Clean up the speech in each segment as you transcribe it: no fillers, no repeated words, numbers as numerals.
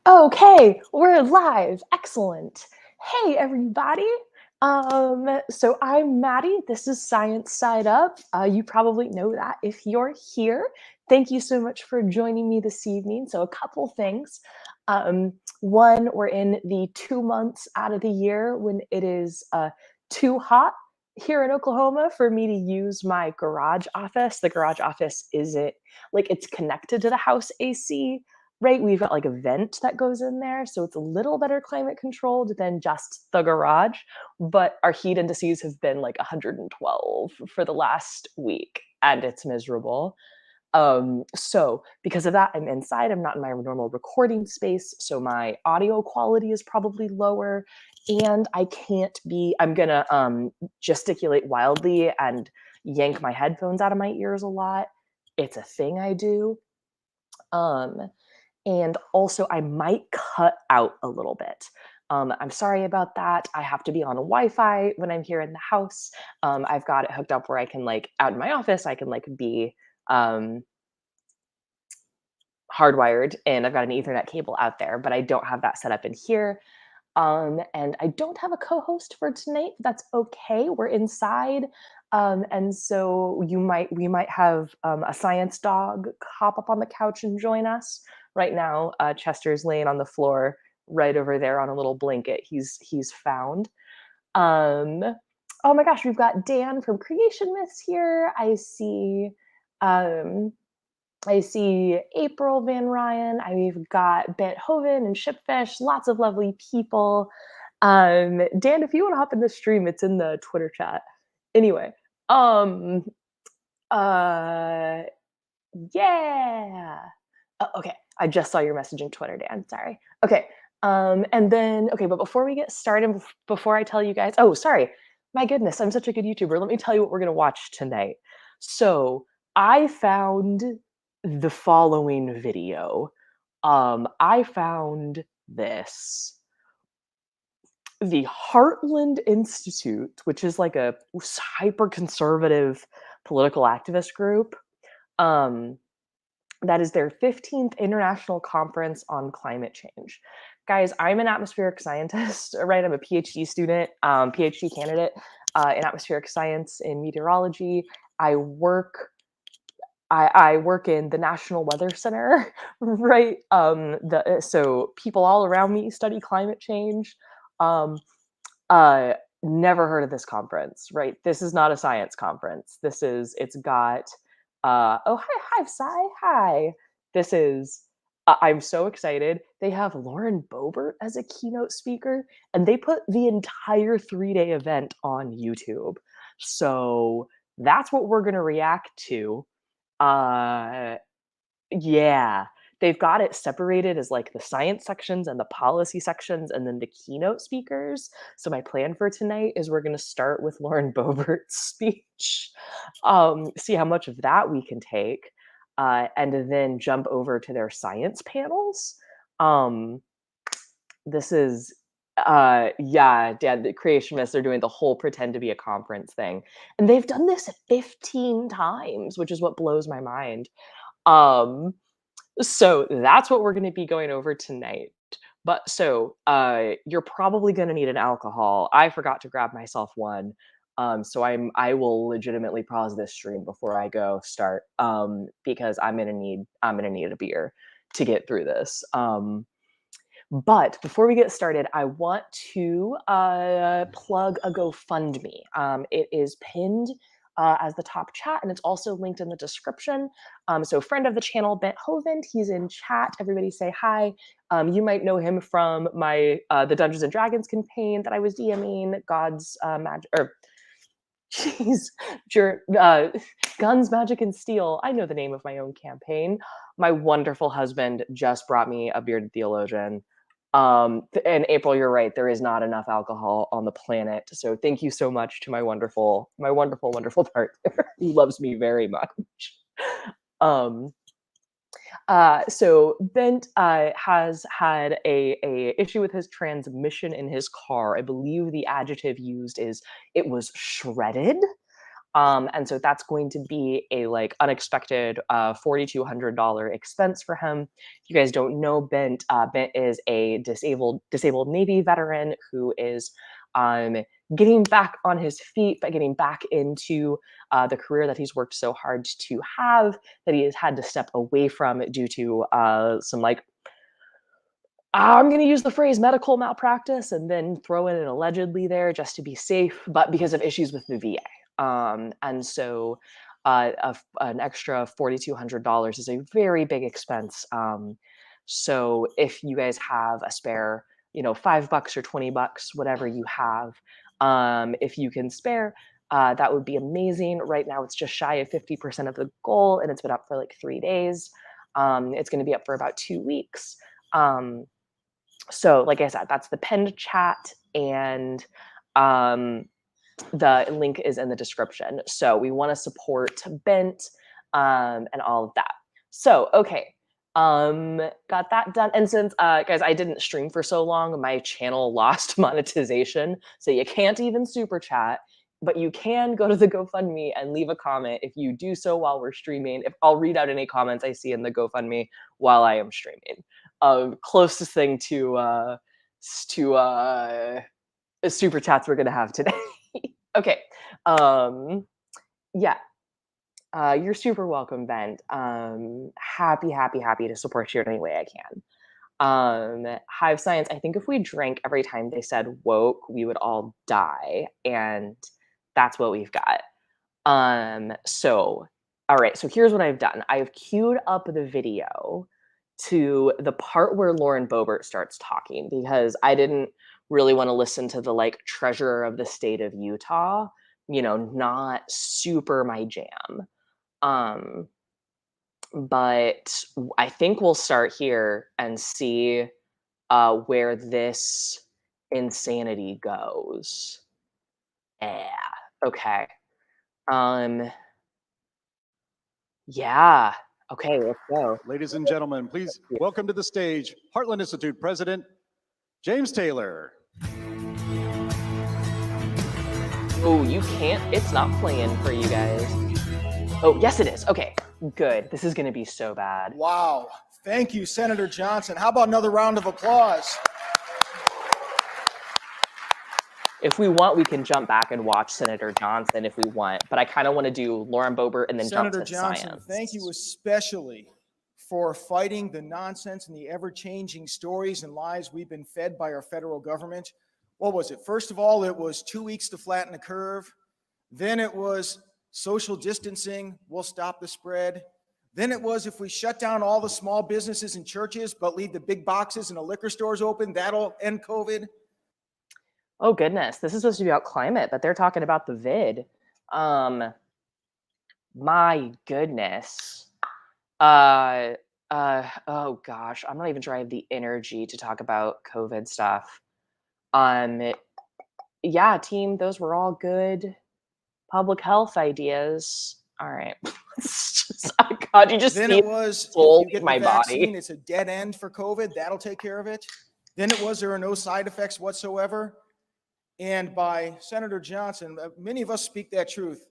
Okay, we're live. Excellent. Hey, everybody. So I'm Maddie. This is Science Side Up. You probably know that if you're here. Thank you so much for joining me this evening. So, a couple things. One, we're in the 2 months out of the year when it is too hot here in Oklahoma for me to use my garage office. The garage office isn't like it's connected to the house AC, right? We've got like a vent that goes in there, so it's a little better climate controlled than just the garage. But our heat indices have been like 112 for the last week, and it's miserable. So because of that, I'm inside. I'm not in my normal recording space, so my audio quality is probably lower, and I can't be. I'm gonna gesticulate wildly and yank my headphones out of my ears a lot. It's a thing I do. Um, and also, I might cut out a little bit. I'm sorry about that. I have to be on a Wi-Fi when I'm here in the house. I've got it hooked up where I can like out in my office. I can like be um, hardwired, and I've got an Ethernet cable out there, but I don't have that set up in here. And I don't have a co-host for tonight. But that's okay. We're inside. And so we might have a science dog hop up on the couch and join us. Right now, Chester's laying on the floor right over there on a little blanket he's found. Um, oh my gosh, we've got Dan from Creation Myths here. Um, I see April Van Ryan. I've got Bent Hoven and Shipfish, lots of lovely people. Dan, if you want to hop in the stream, it's in the Twitter chat. Anyway, um, uh, yeah. Oh, okay, I just saw your message in Twitter, Dan. Sorry. Okay, and then okay, but before we get started, before I tell you guys, oh, sorry, my goodness, I'm such a good YouTuber. Let me tell you what we're gonna watch tonight. So I found the following video. I found this. The Heartland Institute, which is like a hyper conservative political activist group, um, that is their 15th International Conference on Climate Change. Guys, I'm an atmospheric scientist, right? I'm a PhD student, PhD candidate in atmospheric science in meteorology. I work I work in the National Weather Center, right? So people all around me study climate change. Um, uh, Never heard of this conference, right? This is not a science conference. It's got oh, hi Psy, hi. This is I'm so excited. They have Lauren Boebert as a keynote speaker, and they put the entire 3-day event on YouTube. So that's what we're gonna react to. uh yeah, they've got it separated as like the science sections and the policy sections and then the keynote speakers. So my plan for tonight is we're going to start with Lauren Boebert's speech, see how much of that we can take, and then jump over to their science panels. Um, this is yeah, Dad, the creationists are doing the whole pretend to be a conference thing. And they've done this 15 times, which is what blows my mind. Um, so that's what we're going to be going over tonight. But so you're probably going to need an alcohol. I forgot to grab myself one. So I will legitimately pause this stream before I go start, because I'm gonna need a beer to get through this. But before we get started, I want to plug a GoFundMe. It is pinned as the top chat, and it's also linked in the description. So, friend of the channel, Bent Hovind, he's in chat. Everybody say hi. You might know him from my the Dungeons and Dragons campaign that I was DMing, God's Magic, or jeez, Guns, Magic, and Steel. I know the name of my own campaign. My wonderful husband just brought me a bearded theologian. And April, you're right. There is not enough alcohol on the planet. So thank you so much to my wonderful partner who loves me very much. Um, so Bent has had a issue with his transmission in his car. I believe the adjective used is it was shredded. And so that's going to be a like unexpected $4,200 expense for him. If you guys don't know Bent, Bent is a disabled Navy veteran who is um, getting back on his feet, but getting back into the career that he's worked so hard to have, that he has had to step away from due to some like, I'm going to use the phrase medical malpractice and then throw in an allegedly there just to be safe, but because of issues with the VA. And so an extra $4,200 is a very big expense. So if you guys have a spare, $5 or $20, whatever you have, if you can spare, that would be amazing. Right now, it's just shy of 50% of the goal, and it's been up for like 3 days. It's going to be up for about 2 weeks. So like I said, that's the pinned chat, and the link is in the description. So we want to support Bent and all of that. So, okay. Got that done. And since guys, I didn't stream for so long, my channel lost monetization. So you can't even super chat, but you can go to the GoFundMe and leave a comment if you do so while we're streaming. If I'll read out any comments I see in the GoFundMe while I am streaming. Closest thing to super chats we're gonna have today. Okay. Yeah. You're super welcome, Bent. Happy to support you in any way I can. Hive Science, I think if we drank every time they said woke, we would all die. And that's what we've got. So, all right. So here's what I've done. I've queued up the video to the part where Lauren Boebert starts talking, because I didn't really want to listen to the like treasurer of the state of Utah, not super my jam. But I think we'll start here and see where this insanity goes. Yeah. Okay. Yeah. Okay, let's go. Ladies and gentlemen, please welcome to the stage Heartland Institute President James Taylor. Oh, you can't. It's not playing for you guys. Oh, yes, it is. Okay, good. This is going to be so bad. Wow. Thank you, Senator Johnson. How about another round of applause? If we want, we can jump back and watch Senator Johnson if we want, but I kind of want to do Lauren Boebert and then Senator jump to Johnson, science. thank you especially for fighting the nonsense and the ever-changing stories and lies we've been fed by our federal government. What was it? First of all, it was 2 weeks to flatten the curve. Then it was social distancing will stop the spread. Then it was if we shut down all the small businesses and churches but leave the big boxes and the liquor stores open, that'll end COVID. Oh goodness, this is supposed to be about climate, but they're talking about the vid. My goodness. Oh gosh, I'm not even sure I have the energy to talk about COVID stuff. Yeah, team, those were all good public health ideas. All right. Oh God, you just then see it was soul if you get in my the vaccine, body. it's a dead end for COVID. That'll take care of it. Then it was there are no side effects whatsoever. And by Senator Johnson, many of us speak that truth.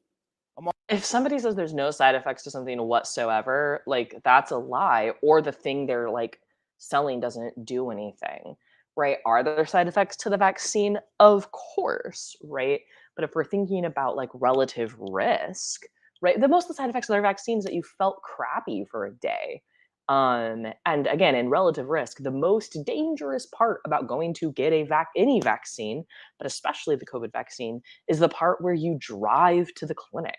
If somebody says there's no side effects to something whatsoever, like that's a lie, or the thing they're like selling doesn't do anything, right? Are there side effects to the vaccine? Of course, right? But if we're thinking about like relative risk, right? The most of the side effects of their vaccines that you felt crappy for a day. And again, in relative risk, the most dangerous part about going to get any vaccine, but especially the COVID vaccine, is the part where you drive to the clinic.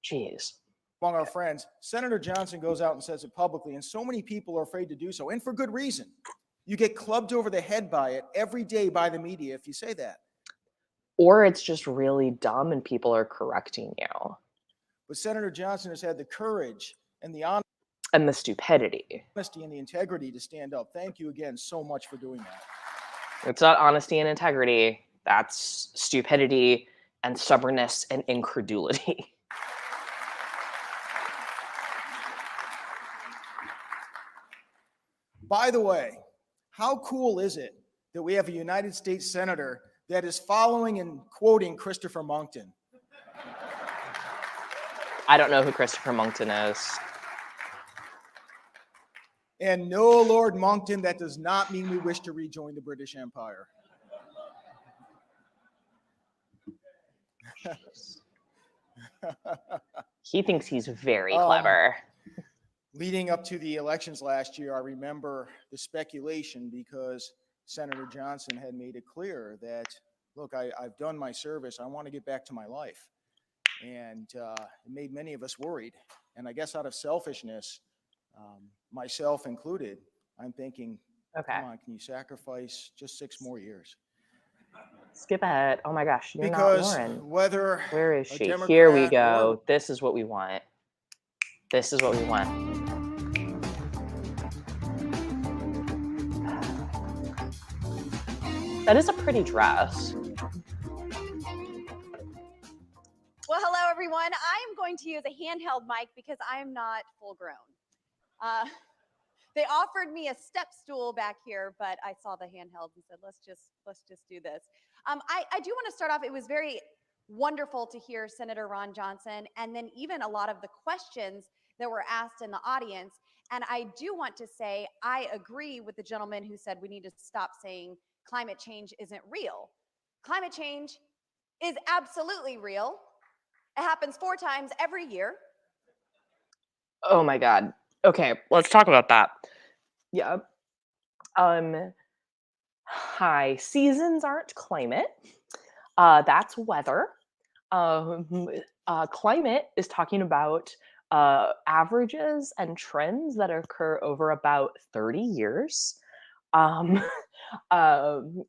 Jeez. Among our friends, Senator Johnson goes out and says it publicly, and so many people are afraid to do so, and for good reason. You get clubbed over the head by it every day by the media if you say that. Or it's just really dumb and people are correcting you. But Senator Johnson has had the courage and the honesty and the stupidity. And the integrity to stand up. Thank you again so much for doing that. It's not honesty and integrity. That's stupidity and stubbornness and incredulity. By the way, how cool is it that we have a United States Senator that is following and quoting Christopher Monckton? I don't know who Christopher Monkton is. And no, Lord Monkton, that does not mean we wish to rejoin the British Empire. He thinks he's very clever. Leading up to the elections last year, I remember the speculation because Senator Johnson had made it clear that, look, I've done my service. I want to get back to my life. And it made many of us worried. And I guess out of selfishness, myself included, I'm thinking, come on, can you sacrifice just 6 more years? Skip ahead. Oh my gosh, you're Because not Lauren. whether Where is she? Democrat Here we go. This is what we want. This is what we want. That is a pretty dress. Well, hello, everyone. I am going to use a handheld mic because I am not full grown. They offered me a step stool back here, but I saw the handheld and said, let's just do this. I do want to start off. It was very wonderful to hear Senator Ron Johnson, and then even a lot of the questions that were asked in the audience. And I do want to say, I agree with the gentleman who said we need to stop saying climate change isn't real. Climate change is absolutely real. It happens 4 times every year. Oh my God. Okay, let's talk about that. Yeah. High seasons aren't climate. That's weather. Climate is talking about averages and trends that occur over about 30 years.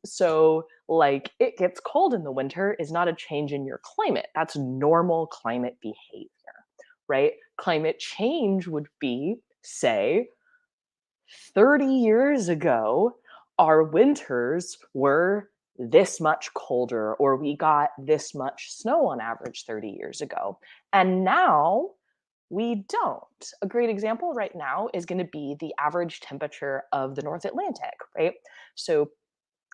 So like it gets cold in the winter is not a change in your climate. That's normal climate behavior, right? Climate change would be, say, 30 years ago, our winters were this much colder, or we got this much snow on average 30 years ago. And now we don't. A great example right now is going to be the average temperature of the North Atlantic, right? So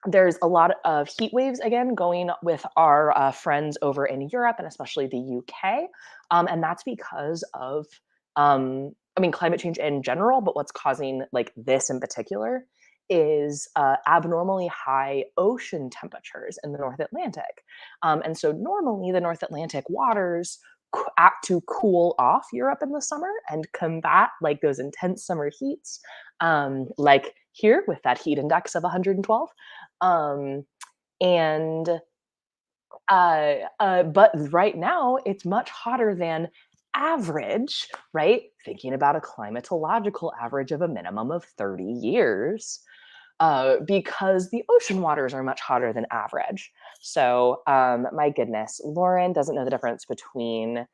there's a lot of heat waves again going with our friends over in Europe and especially the UK. And that's because of, climate change in general, but what's causing like this in particular is abnormally high ocean temperatures in the North Atlantic. And so normally the North Atlantic waters act to cool off Europe in the summer and combat like those intense summer heats, like here with that heat index of 112. But right now it's much hotter than average, right? Thinking about a climatological average of a minimum of 30 years, because the ocean waters are much hotter than average. So my goodness, Lauren doesn't know the difference between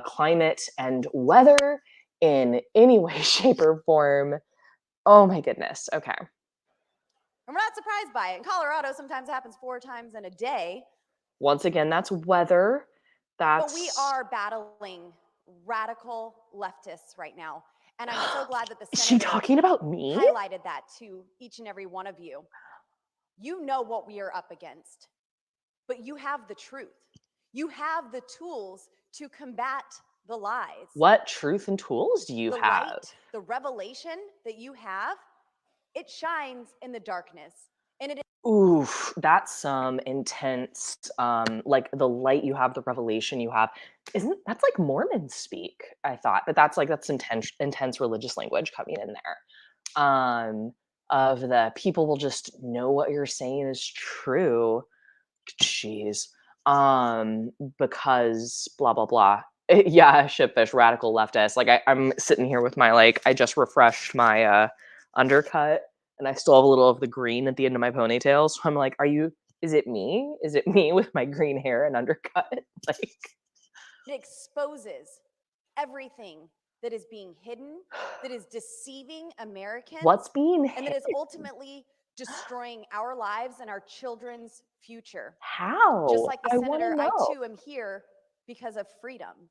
climate and weather in any way, shape, or form. Oh my goodness. Okay. And we're not surprised by it. In Colorado, sometimes it happens 4 times in a day. Once again, that's weather. But we are battling radical leftists right now. And I'm so glad that the Is senator she talking about me? highlighted that to each and every one of you. You know what we are up against, but you have the truth. You have the tools to combat the lies. What truth and tools do you the have? Light, the revelation that you have, it shines in the darkness. And it is Oof, that's some intense, like the light you have, the revelation you have. That's like Mormon speak, I thought, but that's intense religious language coming in there. Of the people will just know what you're saying is true. Jeez. Because blah, blah, blah. Yeah, shitfish, radical leftist. Like I'm sitting here with my, like, I just refreshed my undercut and I still have a little of the green at the end of my ponytail. So I'm like, is it me? Is it me with my green hair and undercut? Like, it exposes everything that is being hidden, that is deceiving Americans. What's being and that is ultimately destroying our lives and our children's future. How? Just like the I senator, wanna I know. too am here because of freedom.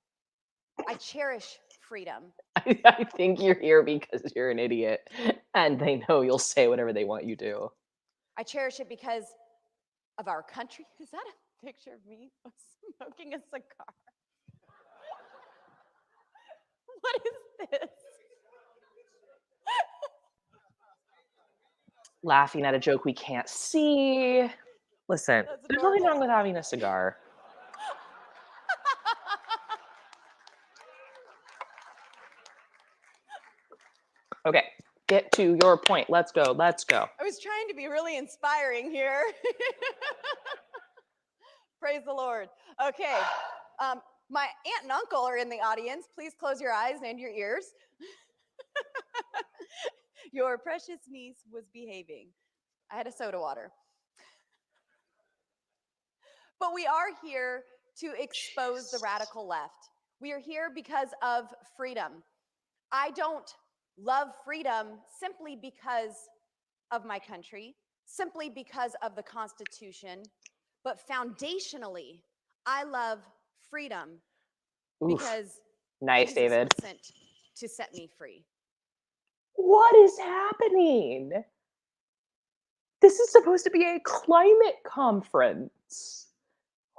I cherish freedom. I think you're here because you're an idiot and they know you'll say whatever they want you to. I cherish it because of our country. Is that a picture of me smoking a cigar? laughing at a joke we can't see. Listen, That's there's nothing adorable. wrong with having a cigar. Okay, get to your point. Let's go. Let's go. I was trying to be really inspiring here. Praise the Lord. Okay. My aunt and uncle are in the audience. Please close your eyes and your ears. Your precious niece was behaving. I had a soda water. But we are here to expose the radical left. We are here because of freedom. I don't love freedom simply because of my country, simply because of the Constitution, but foundationally, I love freedom Oof. because Nice, Jesus David. was sent to set me free. What is happening? This is supposed to be a climate conference.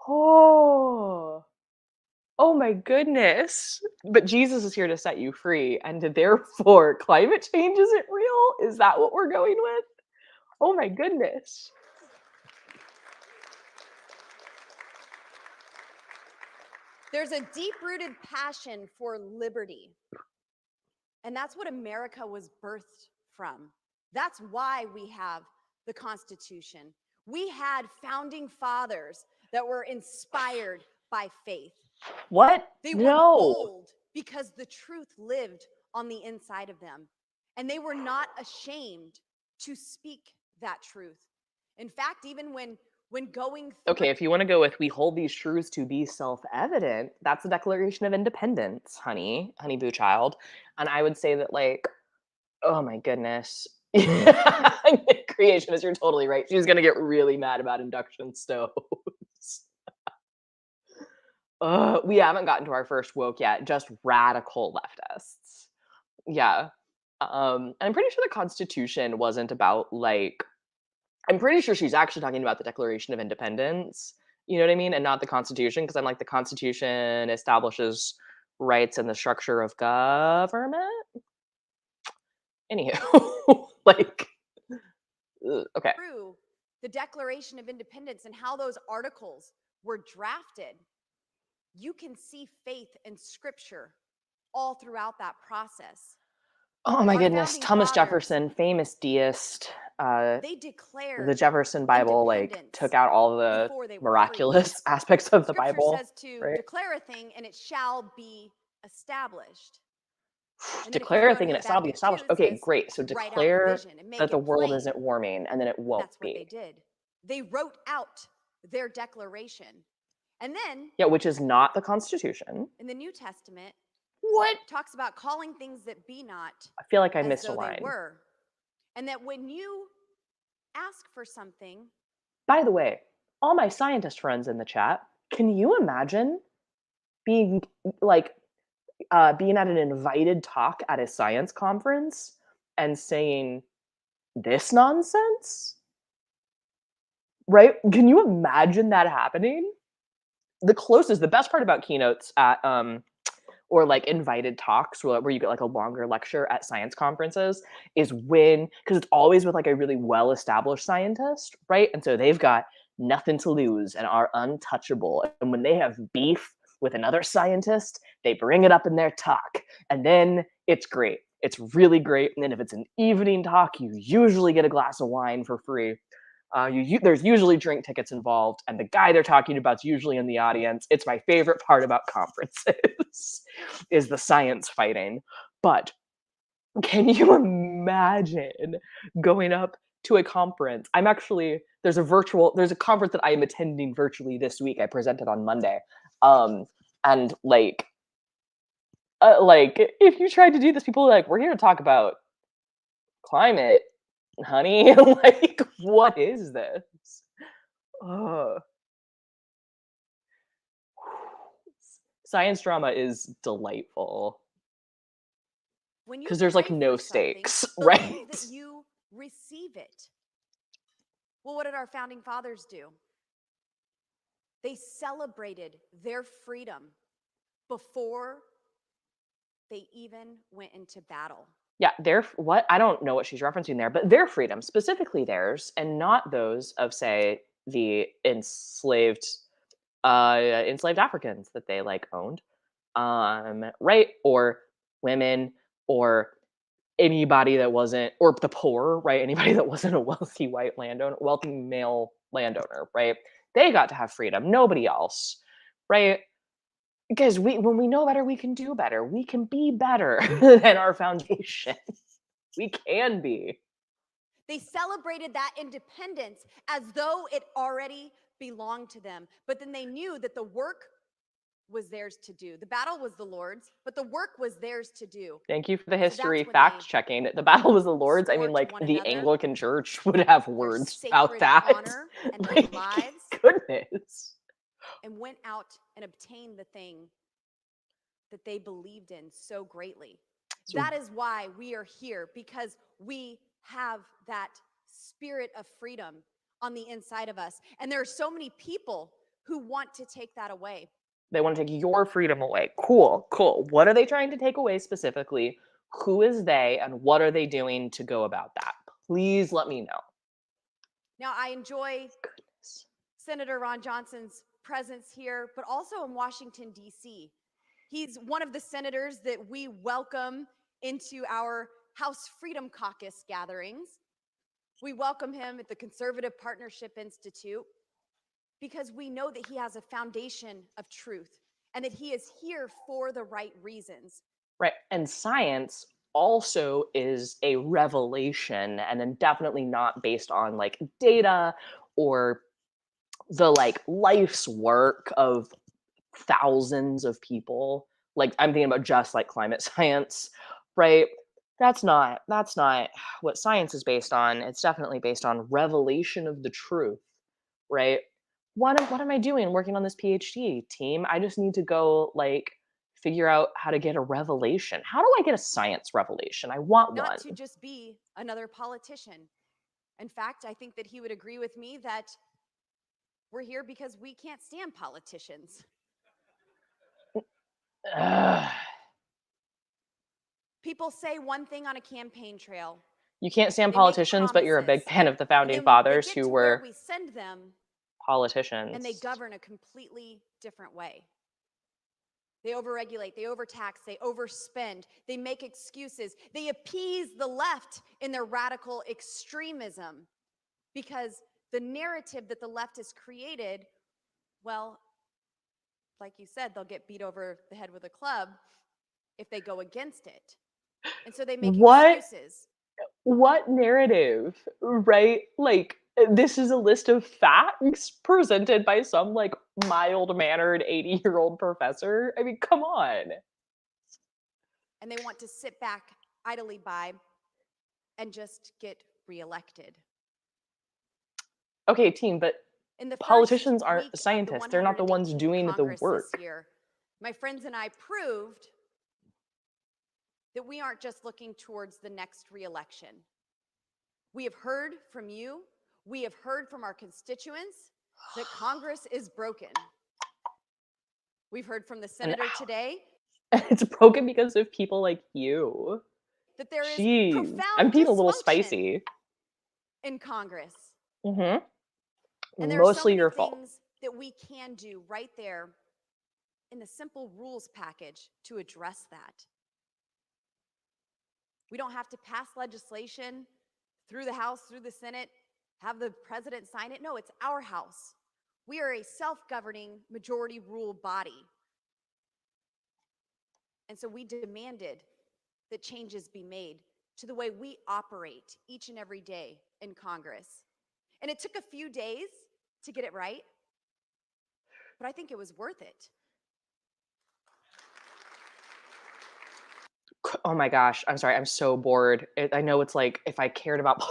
Oh. Oh my goodness. But Jesus is here to set you free, and therefore climate change isn't real? Is that what we're going with? Oh my goodness. There's a deep-rooted passion for liberty. And that's what America was birthed from. That's why we have the Constitution. We had founding fathers that were inspired by faith. What? They were No. bold because the truth lived on the inside of them. And they were not ashamed to speak that truth. In fact, even when going through Okay, if you want to go with we hold these truths to be self-evident, that's the Declaration of Independence, honey boo child. And I would say that, like, oh my goodness. Creationist, you're totally right. She's gonna get really mad about induction stoves. We haven't gotten to our first woke yet, just radical leftists. Yeah. And I'm pretty sure the Constitution wasn't about, like, I'm pretty sure she's actually talking about the Declaration of Independence, you know what I mean? And not the Constitution, because I'm like, the Constitution establishes rights in the structure of government. Anywho, like, okay. through the Declaration of Independence and how those articles were drafted, you can see faith and scripture all throughout that process. Oh my Our goodness, founding Thomas fathers, Jefferson, famous deist. they declared The Jefferson Bible, like, independence took out all the before they were free. miraculous aspects of the Scripture Bible, says to right? declare a thing and it shall be established. And then if you Declare a go to thing and it shall be Habakkuk 2, established. it Okay, says, great. So write out the declare vision and make that the it world plain. isn't warming, and then it won't That's what they be. did. They wrote out their declaration. And then Yeah, which is not the Constitution. in the New Testament, What? talks about calling things that be not I feel like I as missed a though they line. were. And that when you ask for something, By the way, all my scientist friends in the chat, can you imagine being like being at an invited talk at a science conference and saying this nonsense? Right? Can you imagine that happening? The best part about keynotes at or like invited talks where you get like a longer lecture at science conferences is when, because it's always with like a really well established scientist, right? And so they've got nothing to lose and are untouchable. And when they have beef with another scientist, they bring it up in their talk. And then it's great. It's really great. And then if it's an evening talk, you usually get a glass of wine for free. There's usually drink tickets involved, and the guy they're talking about is usually in the audience. It's my favorite part about conferences is the science fighting. But can you imagine going up to a conference? There's a conference that I am attending virtually this week. I presented on Monday. And like if you tried to do this, people are like, we're here to talk about climate, honey. Like, what is this? Science drama is delightful when you because there's like pray no for something, stakes, believe right? that you receive it. Well, what did our founding fathers do? They celebrated their freedom before they even went into battle. Yeah, what I don't know what she's referencing there, but their freedom, specifically theirs, and not those of, say, the enslaved Africans that they like owned, right? Or women, or anybody that wasn't, or the poor, right? Anybody that wasn't a wealthy white landowner, wealthy male landowner, right? They got to have freedom. Nobody else, right? Because when we know better, we can do better. We can be better than our foundation. We can be. They celebrated that independence as though it already belonged to them. But then they knew that the work was theirs to do. The battle was the Lord's, but the work was theirs to do. Thank you for the So that's history when fact they checking. The battle was the Lord's. I swore mean, to like one the another Anglican Church would have their words about sacred that. honor and their Like, lives, goodness. and went out and obtained the thing that they believed in so greatly. So- That is why we are here, because we have that spirit of freedom on the inside of us. And there are so many people who want to take that away. They want to take your freedom away. Cool, cool. What are they trying to take away specifically? Who is they, and what are they doing to go about that? Please let me know. Now, I enjoy Senator Ron Johnson's presence here, but also in Washington, D.C. He's one of the senators that we welcome into our House Freedom Caucus gatherings. We welcome him at the Conservative Partnership Institute because we know that he has a foundation of truth and that he is here for the right reasons. Right. And science also is a revelation, and then definitely not based on like data or the like life's work of thousands of people. Like I'm thinking about just like climate science, right? That's not what science is based on. It's definitely based on revelation of the truth, right? What am I doing working on this PhD, team? I just need to go like figure out how to get a revelation. How do I get a science revelation? I want Not one. to just be another politician. In fact, I think that he would agree with me that we're here because we can't stand politicians. Ugh. People say one thing on a campaign trail. You can't stand They make politicians, but you're a big promises, fan of the and founding then fathers they get who to where were we send them, politicians. and they govern a completely different way. They overregulate, they overtax, they overspend, they make excuses, they appease the left in their radical extremism because the narrative that the left has created, well, like you said, they'll get beat over the head with a club if they go against it. And so they make What? excuses. What narrative, right? Like, this is a list of facts presented by some like mild-mannered 80-year-old professor. I mean, come on. And they want to sit back idly by and just get reelected. Okay, team, but In the politicians first aren't week of the scientists. They're not the ones 118th doing the Congress work. this year, my friends and I proved that we aren't just looking towards the next reelection. We have heard from you, we have heard from our constituents that Congress is broken. We've heard from the senator today It's broken because of people like you. that there is Jeez, profound I'm being a little dysfunction spicy. in Congress. Mm-hmm. And there are so Mostly many your fault. things that we can do right there in the simple rules package to address that. We don't have to pass legislation through the House, through the Senate, have the president sign it. No, it's our house. We are a self-governing majority rule body. And so we demanded that changes be made to the way we operate each and every day in Congress. And it took a few days to get it right, but I think it was worth it. Oh my gosh, I'm sorry, I'm so bored. I know it's like if I cared about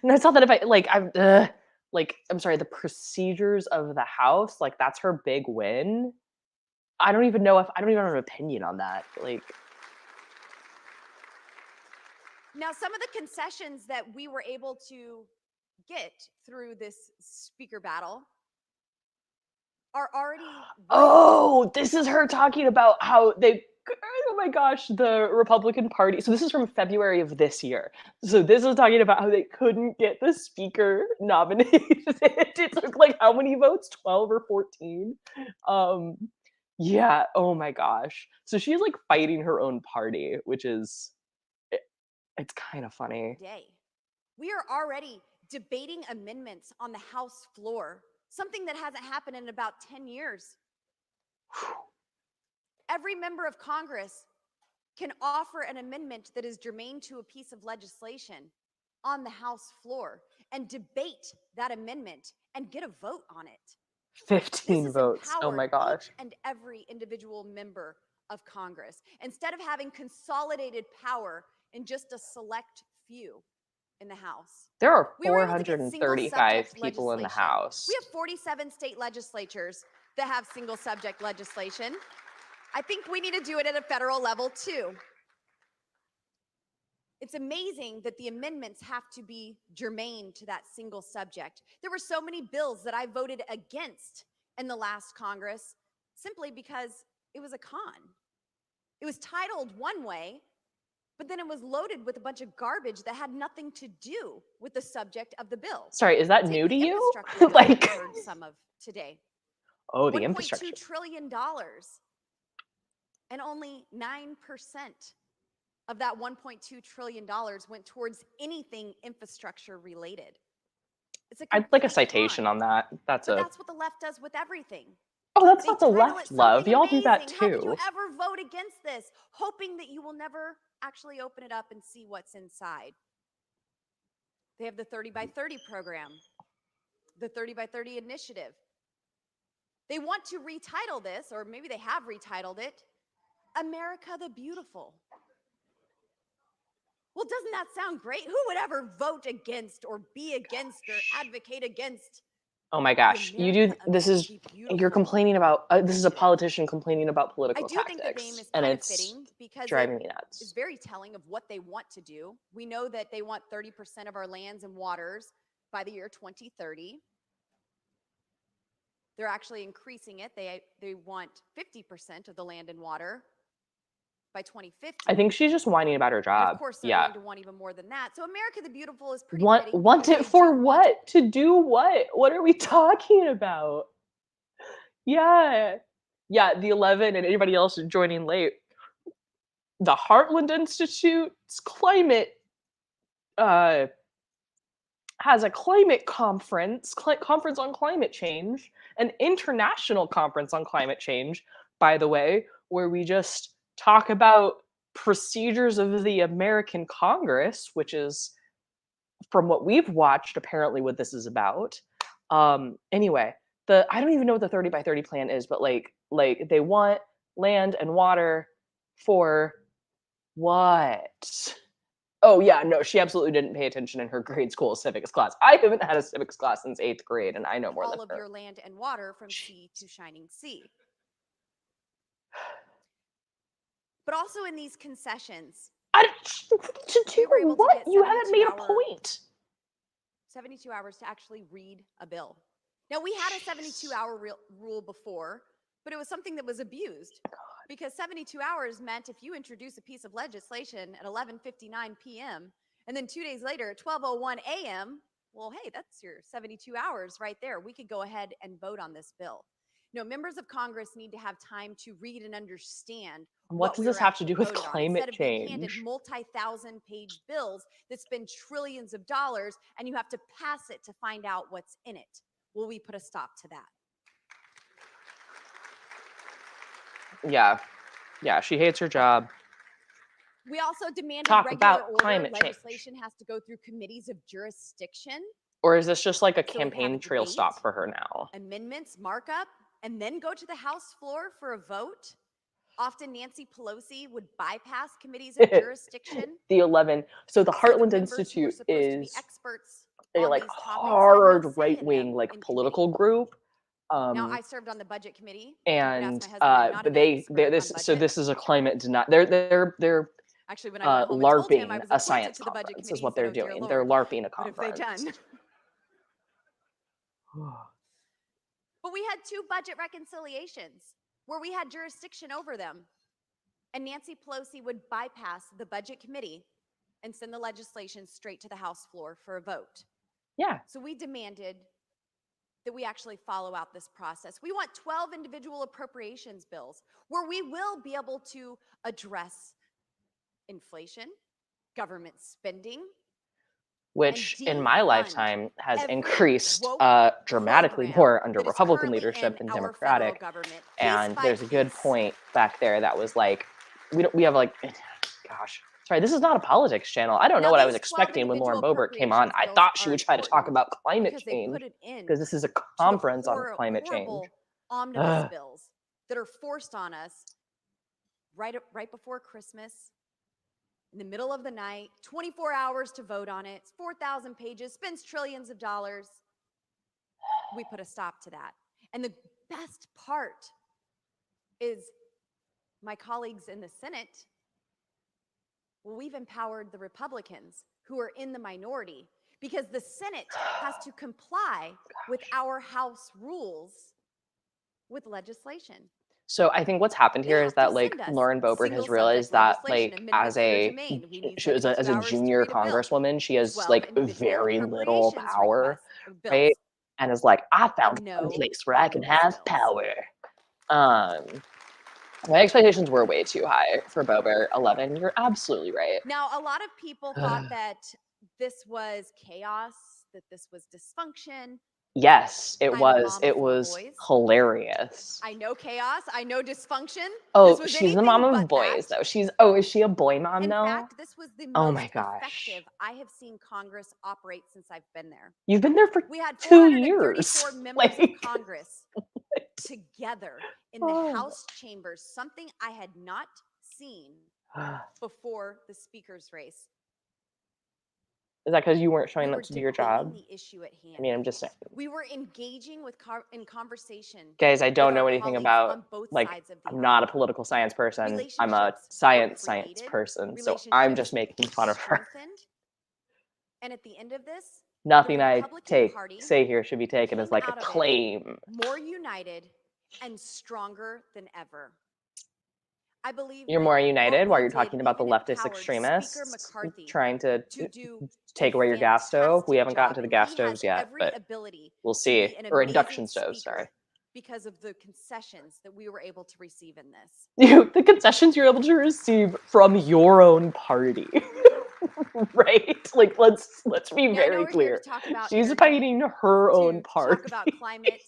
no, it's not that if I like I'm sorry, the procedures of the House, like that's her big win. I don't even have an opinion on that. Like Now, some of the concessions that we were able to get through this speaker battle are already running. Oh, this is her talking about how they, oh my gosh, the Republican Party. So this is from February of this year. So this is talking about how they couldn't get the speaker nominated. It took like how many votes? 12 or 14? Um, yeah, oh my gosh. So she's like fighting her own party, which is, it's kind of funny. Day. We are already debating amendments on the House floor, something that hasn't happened in about 10 years. Every member of Congress can offer an amendment that is germane to a piece of legislation on the House floor and debate that amendment and get a vote on it. 15 votes. Oh my gosh. Each and every individual member of Congress, instead of having consolidated power in just a select few in the House. There are We were able to get 435 single-subject people in the legislation. House. We have 47 state legislatures that have single subject legislation. I think we need to do it at a federal level too. It's amazing that the amendments have to be germane to that single subject. There were so many bills that I voted against in the last Congress simply because it was a con. It was titled one way, but then it was loaded with a bunch of garbage that had nothing to do with the subject of the bill. Sorry, is that Take new the to you? infrastructure bill Like, we heard some of today. oh, the $1.2 infrastructure. trillion, and only 9% of that $1.2 trillion went towards anything infrastructure related. It's a I'd like a complete citation con. on that. That's But a, that's what the left does with everything. oh, that's They not the title left, it love. something Y'all do that amazing. How could you too. ever vote against this, hoping that you will never actually open it up and see what's inside? They have the 30 by 30 program, the 30 by 30 initiative. They want to retitle this, or maybe they have retitled it, America the Beautiful. Well, doesn't that sound great? Who would ever vote against or be against or advocate against? Oh my gosh. You do, this is, you're complaining about, this is a politician complaining about political I do tactics. think the name is and kind of it's fitting because driving it me nuts. is very telling of what they want to do. We know that they want 30% of our lands and waters by the year 2030. They're actually increasing it. They want 50% of the land and water by 2050. I think she's just whining about her job. And of course, they're going to want even more than that. So America the Beautiful is pretty fitting. Want it for what? To do what? What are we talking about? Yeah. Yeah, the 11 and anybody else joining late. The Heartland Institute's climate has a climate conference on climate change, an international conference on climate change, by the way, where we just talk about procedures of the American Congress, which is, from what we've watched, apparently what this is about. Anyway, I don't even know what the 30 by 30 plan is, but like they want land and water for what? Oh yeah, no, she absolutely didn't pay attention in her grade school civics class. I haven't had a civics class since 8th grade, and I know more than her. All of your land and water from sea to shining sea. But also in these concessions, to do what? You haven't made a point. 72 hours to actually read a bill. Now, we had a 72-hour rule before, but it was something that was abused. Because 72 hours meant if you introduce a piece of legislation at 11:59 p.m. and then 2 days later at 12:01 a.m., well, hey, that's your 72 hours right there. We could go ahead and vote on this bill. No, members of Congress need to have time to read and understand what does this have to do with climate change? Instead of being handed multi-thousand-page bills that spend trillions of dollars and you have to pass it to find out what's in it. Will we put a stop to that? Yeah, she hates her job. We also demanded talk regular about order climate legislation has to go through committees of jurisdiction. Or is this just like a campaign trail stop for her now? Amendments, markup, and then go to the House floor for a vote. Often Nancy Pelosi would bypass committees of jurisdiction. The 11. So the Heartland Institute is a like hard right-wing like political group. Now I served on the budget committee, and this is a climate deny. They're actually when I went home and told him I was a science to the budget conference committee, is what they're doing. They're LARPing a conference. What have they done? But we had 2 budget reconciliations where we had jurisdiction over them. And Nancy Pelosi would bypass the budget committee and send the legislation straight to the House floor for a vote. Yeah. So we demanded that we actually follow out this process. We want 12 individual appropriations bills where we will be able to address inflation, government spending, Which and in my defund lifetime has every increased woke dramatically program more under that is Republican currently leadership in than our federal Democratic. government, piece And by there's a good piece. point back there that was like, we have like, gosh, sorry, this is not a politics channel. I don't know Now, what I was these 12 expecting when Lauren individual Boebert came on. appropriations I bills thought she are would try to talk important about climate because they change put it in because this is a to the conference on climate change. horrible omnibus Ugh. bills that are forced on us right before Christmas, in the middle of the night, 24 hours to vote on it. It's 4,000 pages, spends trillions of dollars. We put a stop to that. And the best part is my colleagues in the Senate, well, we've empowered the Republicans who are in the minority because the Senate has to comply with our House rules with legislation. So I think what's happened They here have is to that like send us Lauren Boebert single has realized subject that legislation, like amendments as that are a germane. We need she was as 72 a hours to junior read a bill. congresswoman, she has 12 like individual very little appropriations power, requests or bills, right? And is like, I found and one no place where I can omnibus have bills. power. My expectations were way too high for Boebert. 11. You're absolutely right. Now, a lot of people thought that this was chaos, that this was dysfunction. Yes, it I'm a was. mom of It 4 was boys. hilarious. I know chaos. I know dysfunction. Oh, This was she's the mom anything of but boys, that. though. Is she a boy mom In though? fact, this was the Oh most my gosh. effective I have seen Congress operate since I've been there. You've been there for We had 2 years. 434 members of Like, Congress together in the oh. House chambers, something I had not seen before the speaker's race. Is that because you weren't We showing were up to do your debating job? the issue at hand. I mean, I'm just saying. We were engaging with in conversation. Guys, I don't with know our anything colleagues about, on both like, sides of the I'm not a aisle. political science person. I'm a Relationships science were created, person. So I'm just relationships making fun of her. strengthened, and at the end of this, Nothing the I Republican Party say here should be taken as came like a out of it claim. more united and stronger than ever. I believe You're that more what united we while you're did talking about the even leftist empowered Speaker extremists McCarthy trying to do take a away your gas stove. We fantastic haven't gotten job, to the and gas he stoves has yet, every but ability we'll to see. be an Or amazing induction stoves, speaker sorry. because of the concessions that we were able to receive in this. The concessions you're able to receive from your own party. Right? Like, let's be Yeah, I know very we're here clear. to talk about She's energy, fighting her own to party. talk about climate.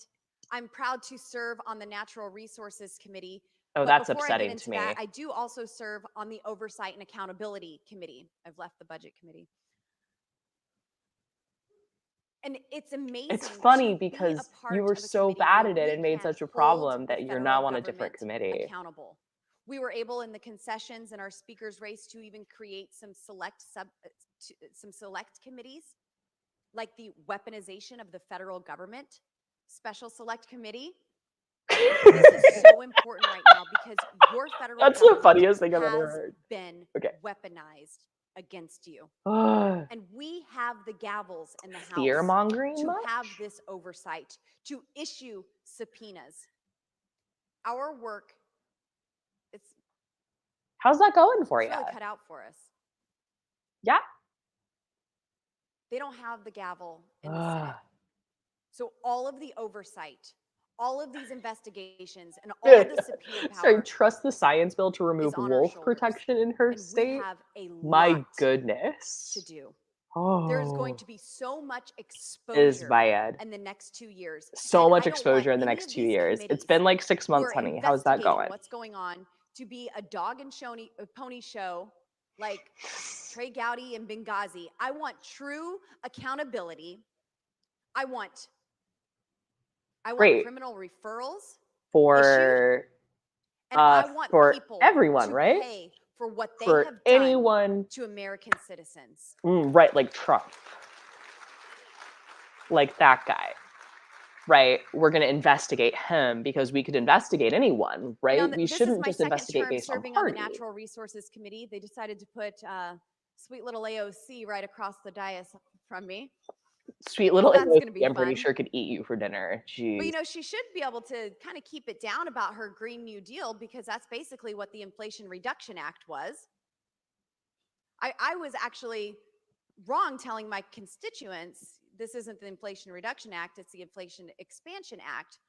I'm proud to serve on the Natural Resources Committee. Oh, But that's before I get upsetting into to me. that, I do also serve on the Oversight and Accountability Committee. I've left the Budget Committee. And it's amazing. It's funny to be a because part you were of a so committee bad where at it we and made can such a hold problem the that you're federal now on a different government committee. accountable. We were able in the concessions in our speaker's race to even create some select committees, like the weaponization of the federal government special select committee. This is so important right now because your federal That's the government funniest thing I've ever has heard. been Okay. weaponized against you. Fear And we have the gavels in the House mongering to much? have this oversight, to issue subpoenas. Our work, it's How's that going for you? really cut out for us. Yeah. They don't have the gavel in the Senate. So all of the oversight, all of these investigations, and all of the subpoena power Sorry, trust the science bill to remove is on our wolf shoulders. protection in her And we state? have a My lot goodness. to do. Oh. There's going to be so much Is exposure bad. in the next 2 years. So And much I don't exposure want in the any next of 2 these years. It's committees been like 6 who months, are honey. How's that investigating going? what's going on to be a dog and pony show like Trey Gowdy and Benghazi. I want true accountability. I want Great. criminal referrals issued, For and I want for people everyone, to right? pay for what they For have done anyone, to American citizens. right, like Trump. Like that guy. Right? We're going to investigate him because we could investigate anyone, right? We shouldn't just investigate based on serving on the party. Natural Resources Committee. They decided to put sweet little AOC right across the dais from me. Sweet little That's Inoki, gonna be I'm pretty fun. sure could eat you for dinner. But Jeez. she should be able to kind of keep it down about her Green New Deal, because that's basically what the Inflation Reduction Act was. I was actually wrong telling my constituents this isn't the Inflation Reduction Act, it's the Inflation Expansion Act.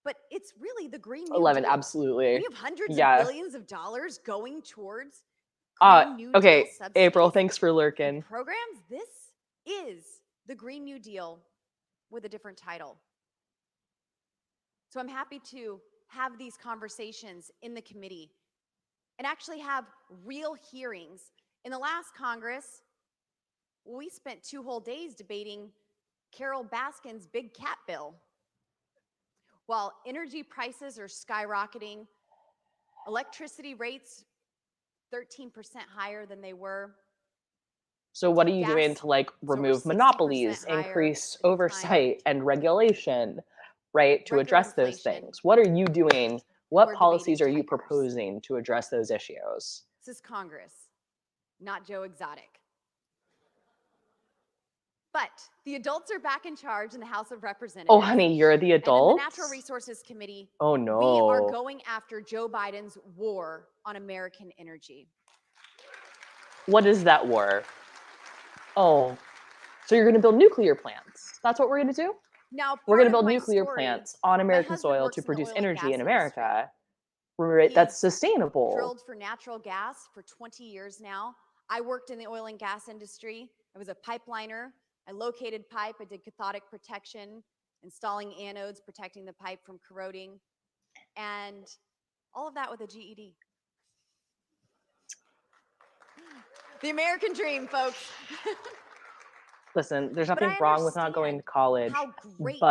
But it's really the Green New 11, Deal. absolutely. We have hundreds of Yeah. billions of dollars going towards Green New Deal Okay, subsidies April, thanks for and lurking. programs. This is the Green New Deal with a different title. So I'm happy to have these conversations in the committee and actually have real hearings. In the last Congress, we spent 2 whole days debating Carol Baskin's big cat bill. While energy prices are skyrocketing, electricity rates 13% higher than they were. So what are you doing Gas to like is over remove 60% monopolies, higher increase than the time. oversight and regulation, right, to Record address those inflation. things? What are you doing? What We're policies are debating you tires. proposing to address those issues? This is Congress, not Joe Exotic. But the adults are back in charge in the House of Representatives. Oh, honey, you're the And in adult? the Natural Resources Committee, Oh, we are no. going after Joe Biden's war on American energy. What is that war? Oh, so you're going to build nuclear plants. That's what we're going to do? Now, We're going to part of build my nuclear story, plants on my American husband soil works to in the produce oil and energy gas in industry. America. Right, that's sustainable. Drilled for natural gas for 20 years now. I worked in the oil and gas industry. I was a pipeliner. I located pipe. I did cathodic protection, installing anodes, protecting the pipe from corroding, and all of that with a GED. The American dream, folks. Listen, there's But nothing I wrong with not going to understand college, how great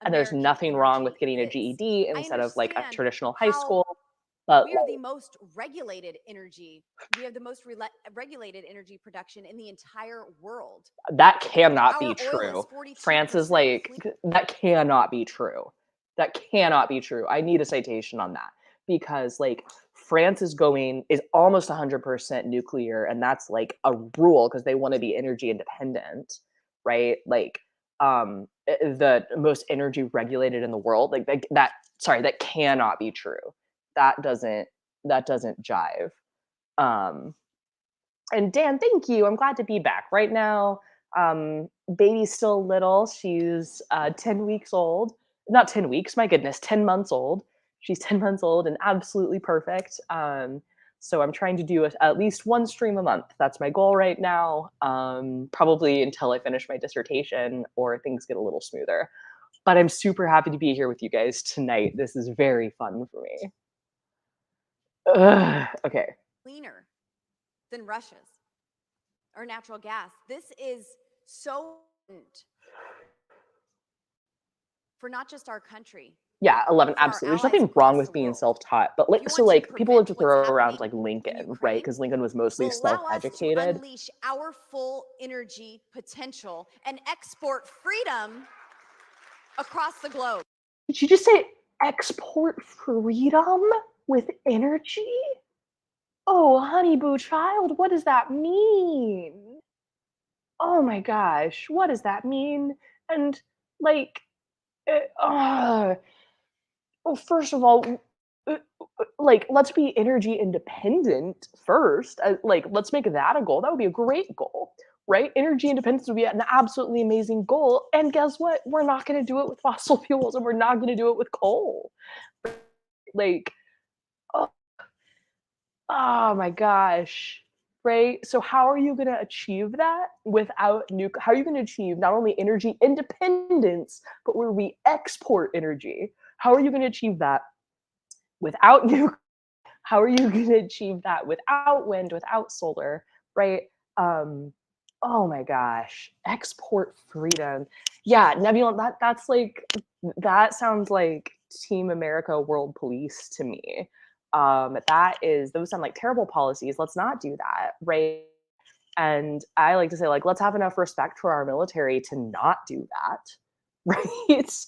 and there's American nothing wrong with energy getting a is. GED I instead of like a understand traditional high how school. But we are the most regulated energy. We have the most regulated energy production in the entire world. that cannot be Our oil true. is 42% France is like, that cannot be true. That cannot be true. I need a citation on that because like France is almost 100% nuclear, and that's like a rule because they want to be energy independent, right? Like the most energy regulated in the world, like that cannot be true. That doesn't jive. And Dan, thank you. I'm glad to be back. Right now, baby's still little. She's 10 weeks old. Not 10 weeks, my goodness, 10 months old. She's 10 months old and absolutely perfect. So I'm trying to do at least one stream a month. That's my goal right now, probably until I finish my dissertation or things get a little smoother. But I'm super happy to be here with you guys tonight. This is very fun for me. Okay. Cleaner than Russia's or natural gas. This is so important for not just our country. Yeah, 11, but for our absolutely. There's allies nothing wrong across with the being world. self-taught, but If like, you so want to like people like to prevent what's throw around happening like in Lincoln, right? Ukraine, Because Lincoln was mostly will allow us to self-educated. unleash our full energy potential and export freedom across the globe. Did you just say export freedom with energy? Oh, honey boo child, what does that mean? Oh my gosh, what does that mean? And like, well, first of all, uh, like, let's be energy independent first. Like, let's make that a goal. That would be a great goal, right? Energy independence would be an absolutely amazing goal. And guess what? We're not going to do it with fossil fuels, and we're not going to do it with coal. Like, oh, oh my gosh, right? So how are you going to achieve that without how are you going to achieve not only energy independence, but where we export energy? How are you going to achieve that without nuclear? How are you going to achieve that without wind, without solar, right? Oh my gosh, export freedom. Yeah, Nebula, that's like, that sounds like Team America World Police to me. Those sound like terrible policies. Let's not do that, right? And I like to say, like, let's have enough respect for our military to not do that, right?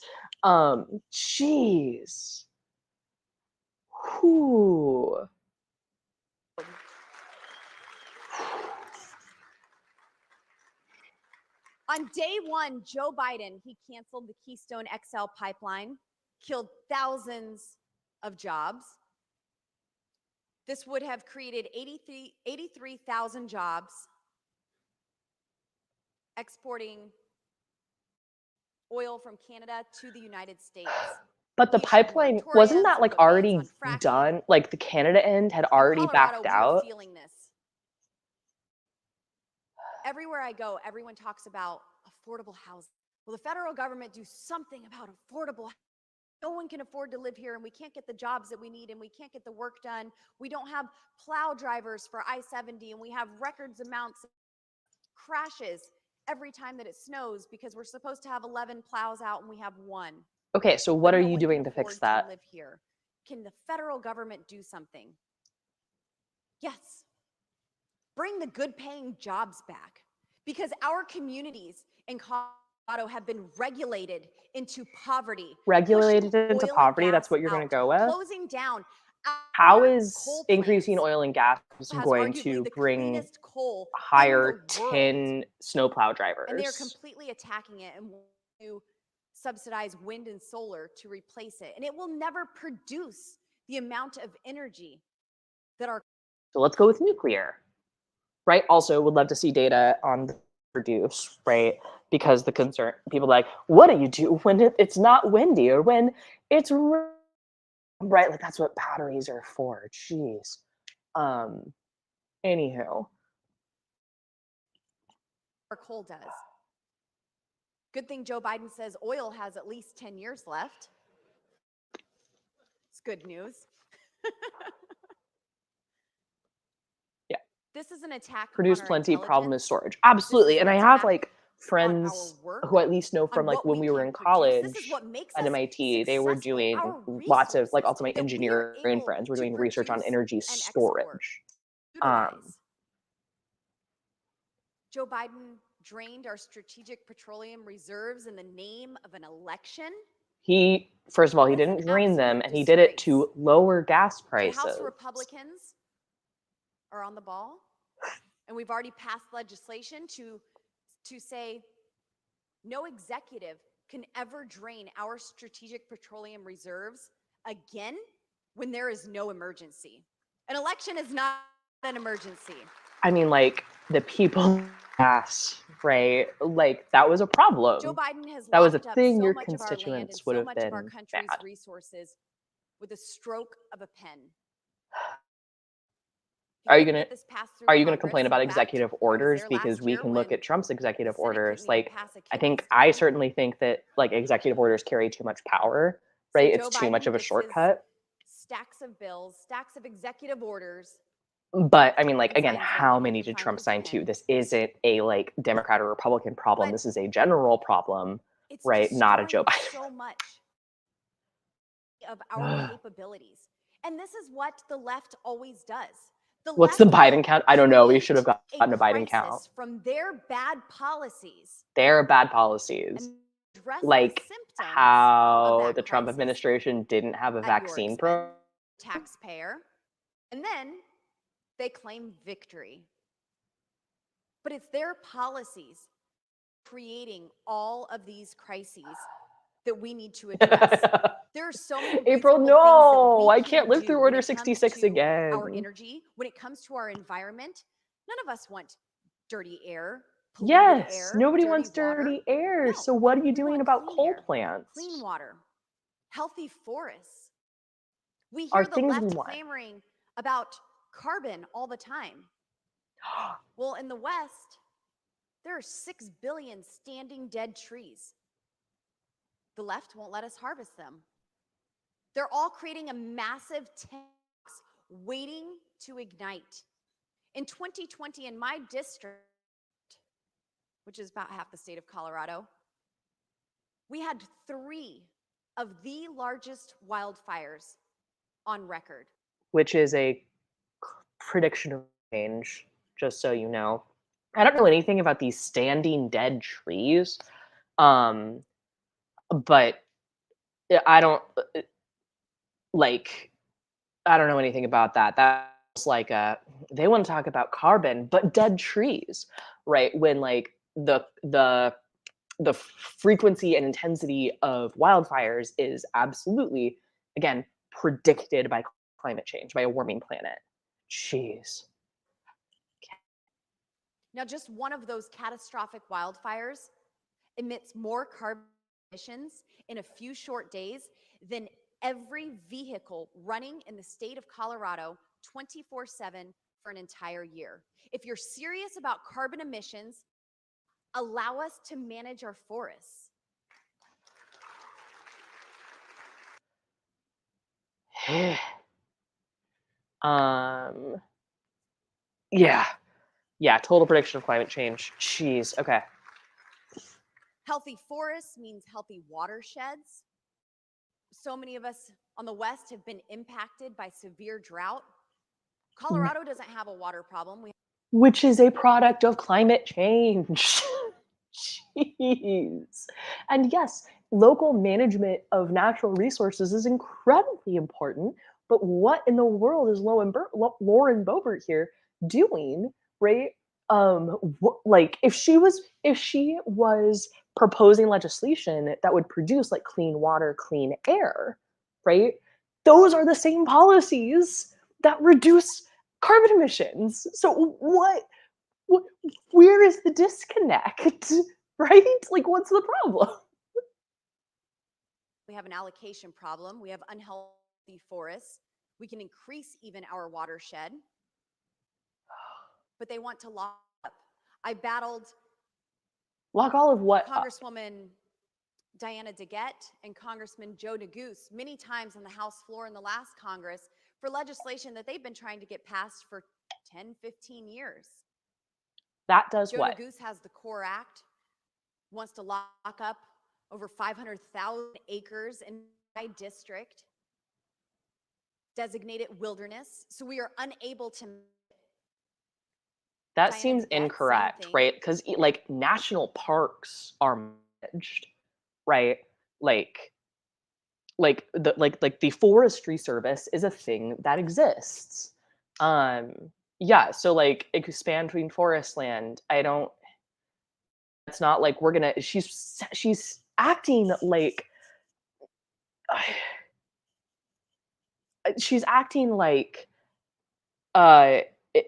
Jeez. Whew. On day one, Joe Biden, he canceled the Keystone XL pipeline, killed thousands of jobs. This would have created 83,000 jobs, exporting oil from Canada to the United States. But the He issued pipeline, wasn't that moratoriums, like no bans already on fracking. done? Like the Canada end had In already Colorado, backed we are out. feeling this. Everywhere I go, everyone talks about affordable housing. Will the federal government do something about affordable housing? No one can afford to live here, and we can't get the jobs that we need, and we can't get the work done. We don't have plow drivers for I-70, and we have records amounts of crashes every time that it snows because we're supposed to have 11 plows out and we have one. Okay, so But what are no you one doing can to fix afford that? live here. Can the federal government do something? Yes. Bring the good paying jobs back, because our communities in Colorado have been regulated into poverty. Regulated pushing into oil and poverty, that's gas what you're going out, to go with? closing down How our is coal increasing plants. oil and gas Has going arguably to the bring cleanest coal hire in the world. 10 snowplow And they're drivers? completely attacking it and want to subsidize wind and solar to replace it. And it will never produce the amount of energy that our So let's go with nuclear, right? Also, would love to see data on the produce, right? Because the concern, people are like, what do you do when it's not windy or when it's right? Like that's what batteries are for. Jeez. Anywho, coal does. Good thing Joe Biden says oil has at least 10 years left. It's good news. yeah, This is an attack produce on our plenty, problem is intelligence. storage. Absolutely. This is And an I have attack like on our friends work, who at least know from on like what when we were can in produce. This is college what makes at us MIT, they were successful. doing Our lots of like resources also my that we are engineering able friends were to doing research on produce energy and export, storage. utilize. Joe Biden drained our strategic petroleum reserves in the name of an election. He, first of all, he That's an didn't drain them, absolute and he did it to disgrace. lower gas But prices. House Republicans are on the ball, and we've already passed legislation to say no executive can ever drain our strategic petroleum reserves again when there is no emergency. An election is not an emergency. I mean, like the people gas, right? Like that was a problem. Joe Biden has That was a locked up thing so your much of our land and constituents would so have much of our been country's mad. resources with a stroke of a pen. Are you gonna Congress, complain about executive orders? Because we can look at Trump's executive orders. Like I think I certainly think that like executive orders carry too much power, right? It's too much of a shortcut. Stacks of bills, stacks of executive orders. But I mean, like, and again, signs them how when he many did finally Trump his sign pen. to? This isn't a like Democrat or Republican problem. But This is a general problem, It's right? Not a Joe destroying Biden. so much of our capabilities. And this is what the left always does. What's the left Biden will count? I don't know. We create should have gotten a Biden count. crisis from their bad policies Their bad policies, and address like the symptoms of how that the Trump crisis administration didn't have a at your vaccine expense, program. taxpayer, and then they claim victory. But it's their policies creating all of these crises that we need to address. There are so many April, beautiful no, things that we I can't live do through when Order it comes 66 to again. Our energy, when it comes to our environment, none of us want dirty air, polluted Yes, air, nobody dirty wants water. dirty air. No, So what are you we doing want about clean coal air, plants? clean water, healthy forests. We Are hear the things we left want. clamoring about carbon all the time. Well, in the West, there are 6 billion standing dead trees. The left won't let us harvest them. They're all creating a massive tax waiting to ignite. In 2020, in my district, which is about half the state of Colorado, we had 3 of the largest wildfires on record. Which is a prediction of change, just so you know. I don't know anything about these standing dead trees, but I don't I don't know anything about that. That's like they want to talk about carbon, but dead trees, right? When like the frequency and intensity of wildfires is absolutely, again, predicted by climate change, by a warming planet. Jeez. Now, just one of those catastrophic wildfires emits more carbon emissions in a few short days than every vehicle running in the state of Colorado 24/7 for an entire year. If you're serious about carbon emissions, allow us to manage our forests. um, yeah, yeah, total prediction of climate change. Jeez, okay. Healthy forests means healthy watersheds. So many of us on the West have been impacted by severe drought. Colorado doesn't have a water problem. Which is a product of climate change. Jeez. And yes, local management of natural resources is incredibly important, but what in the world is Lauren Boebert here doing, right? Like if she was proposing legislation that would produce like clean water, clean air, right? Those are the same policies that reduce carbon emissions. So what where is the disconnect? Right? Like what's the problem? We have an allocation problem. We have unhealthy forests. We can increase even our watershed, but they want to lock up. I battled Lock all of what up? Congresswoman Diana DeGette and Congressman Joe Neguse many times on the House floor in the last Congress for legislation that they've been trying to get passed for 10, 15 years. That does Joe what? Neguse has the CORE Act, wants to lock up over 500,000 acres in my district, designate it wilderness. So we are unable to. That Diana seems DeGette, same incorrect, thing. right? Because like national parks are managed, right? Like the forestry service is a thing that exists. Yeah, so like expand between forest land. I don't. It's not like we're gonna. She's acting like she's acting like it,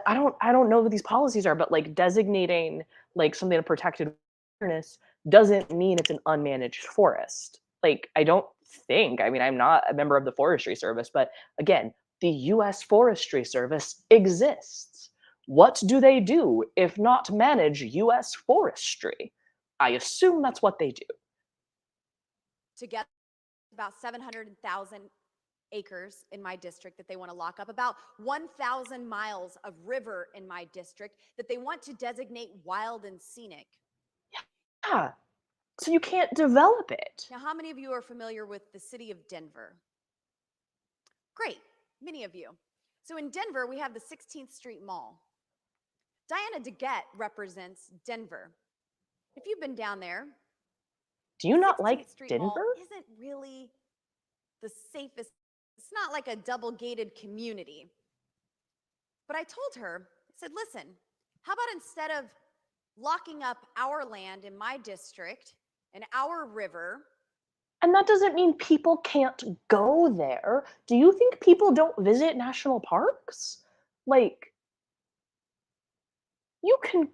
I don't know what these policies are, but like designating like something a protected wilderness doesn't mean it's an unmanaged forest. Like I don't think. I mean, I'm not a member of the Forestry Service, but again, the U.S. Forestry Service exists. What do they do if not manage U.S. forestry? I assume that's what they do. To get about 700,000 acres in my district that they want to lock up, about 1,000 miles of river in my district that they want to designate wild and scenic. Yeah. So you can't develop it. Now, how many of you are familiar with the city of Denver? Great, many of you. So in Denver, we have the 16th Street Mall. Diana DeGette represents Denver. If you've been down there, Do you not like 16th Street Denver? Mall isn't really the safest. It's not like a double-gated community. But I told her, I said, listen, how about instead of locking up our land in my district and our river? And that doesn't mean people can't go there. Do you think people don't visit national parks? Like, you can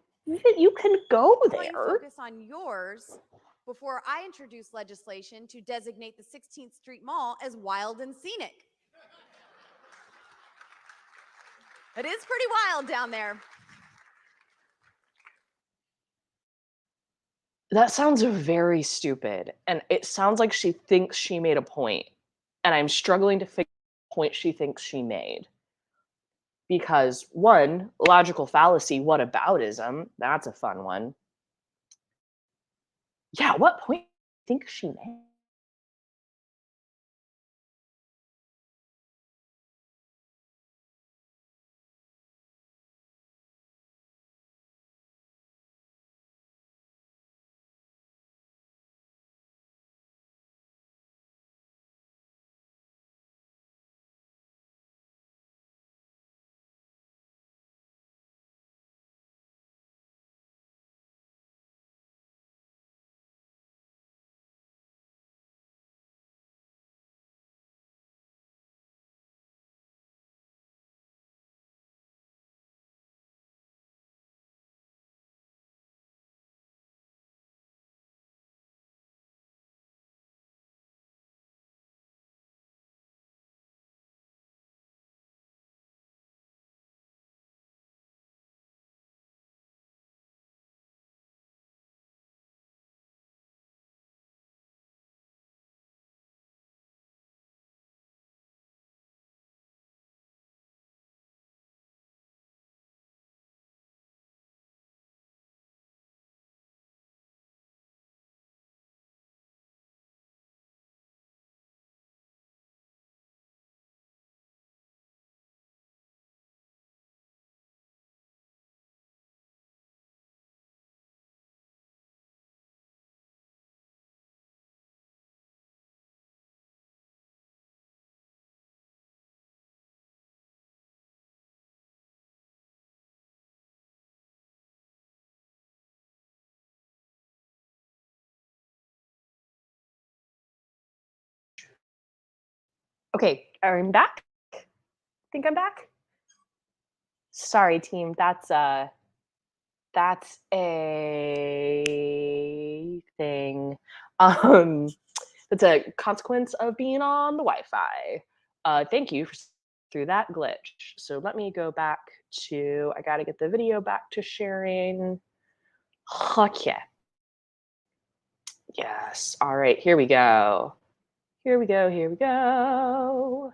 go Why don't you there. focus on yours before I introduce legislation to designate the 16th Street Mall as wild and scenic? It is pretty wild down there. That sounds very stupid. And it sounds like she thinks she made a point. And I'm struggling to figure out the point she thinks she made. Because one, logical fallacy, whataboutism, that's a fun one. Yeah, what point do you think she made? Okay, I'm back. Think I'm back? Sorry, team. That's a thing. That's a consequence of being on the Wi-Fi. Thank you for through that glitch. So let me go back to, I gotta get the video back to sharing. Okay. Yes. All right, here we go. Here we go, here we go.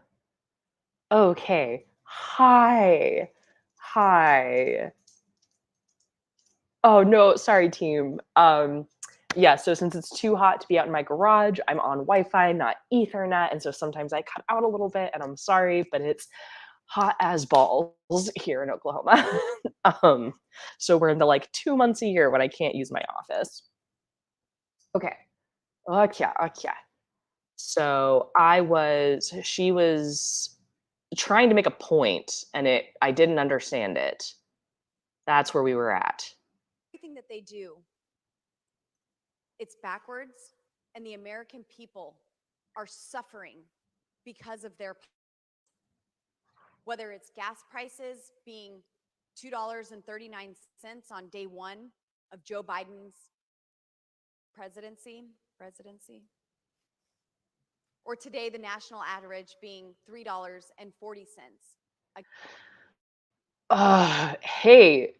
Okay. Hi. Hi. Oh no, sorry team. Yeah, so since it's too hot to be out in my garage, I'm on Wi-Fi, not Ethernet, and so sometimes I cut out a little bit, and I'm sorry, but it's hot as balls here in Oklahoma. So we're in the like 2 months a year when I can't use my office. Okay. Okay. So she was trying to make a point, and I didn't understand it. That's where we were at. Everything that they do, it's backwards, and the American people are suffering because of their, whether it's gas prices being $2.39 on day one of Joe Biden's presidency, or today the national average being $3.40. Hey,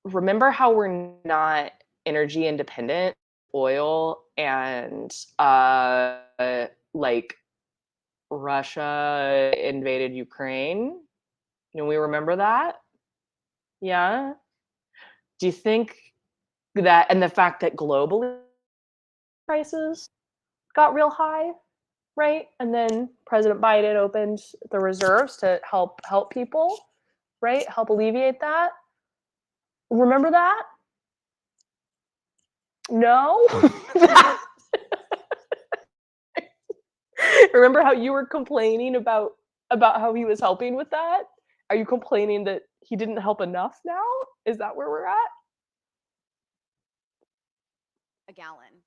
remember how we're not energy independent, oil, and like Russia invaded Ukraine? We remember that? Yeah. Do you think that, and the fact that globally prices got real high, right? And then President Biden opened the reserves to help people, right? Help alleviate that. Remember that? No? Remember how you were complaining about how he was helping with that? Are you complaining that he didn't help enough now? Is that where we're at? A gallon.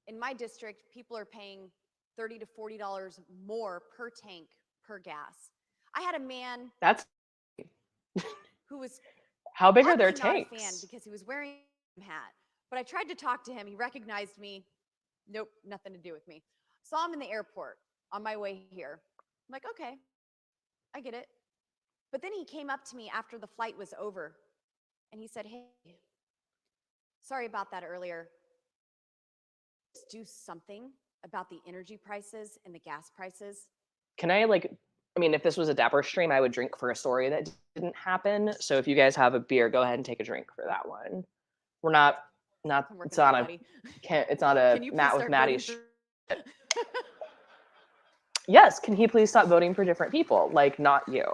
In my district, people are paying $30 to $40 more per tank per gas. I had a man That's who was how big are their not a fan tanks? because he was wearing a hat. But I tried to talk to him. He recognized me. Nope, nothing to do with me. Saw him in the airport on my way here. I'm like, okay, I get it. But then he came up to me after the flight was over and he said, hey, sorry about that earlier. Let's do something about the energy prices and the gas prices. Can I if this was a Dapper stream, I would drink for a story that didn't happen. So if you guys have a beer, go ahead and take a drink for that one. We're not it's not a Matt with Maddie. Yes, can he please stop voting for different people? Like, not you.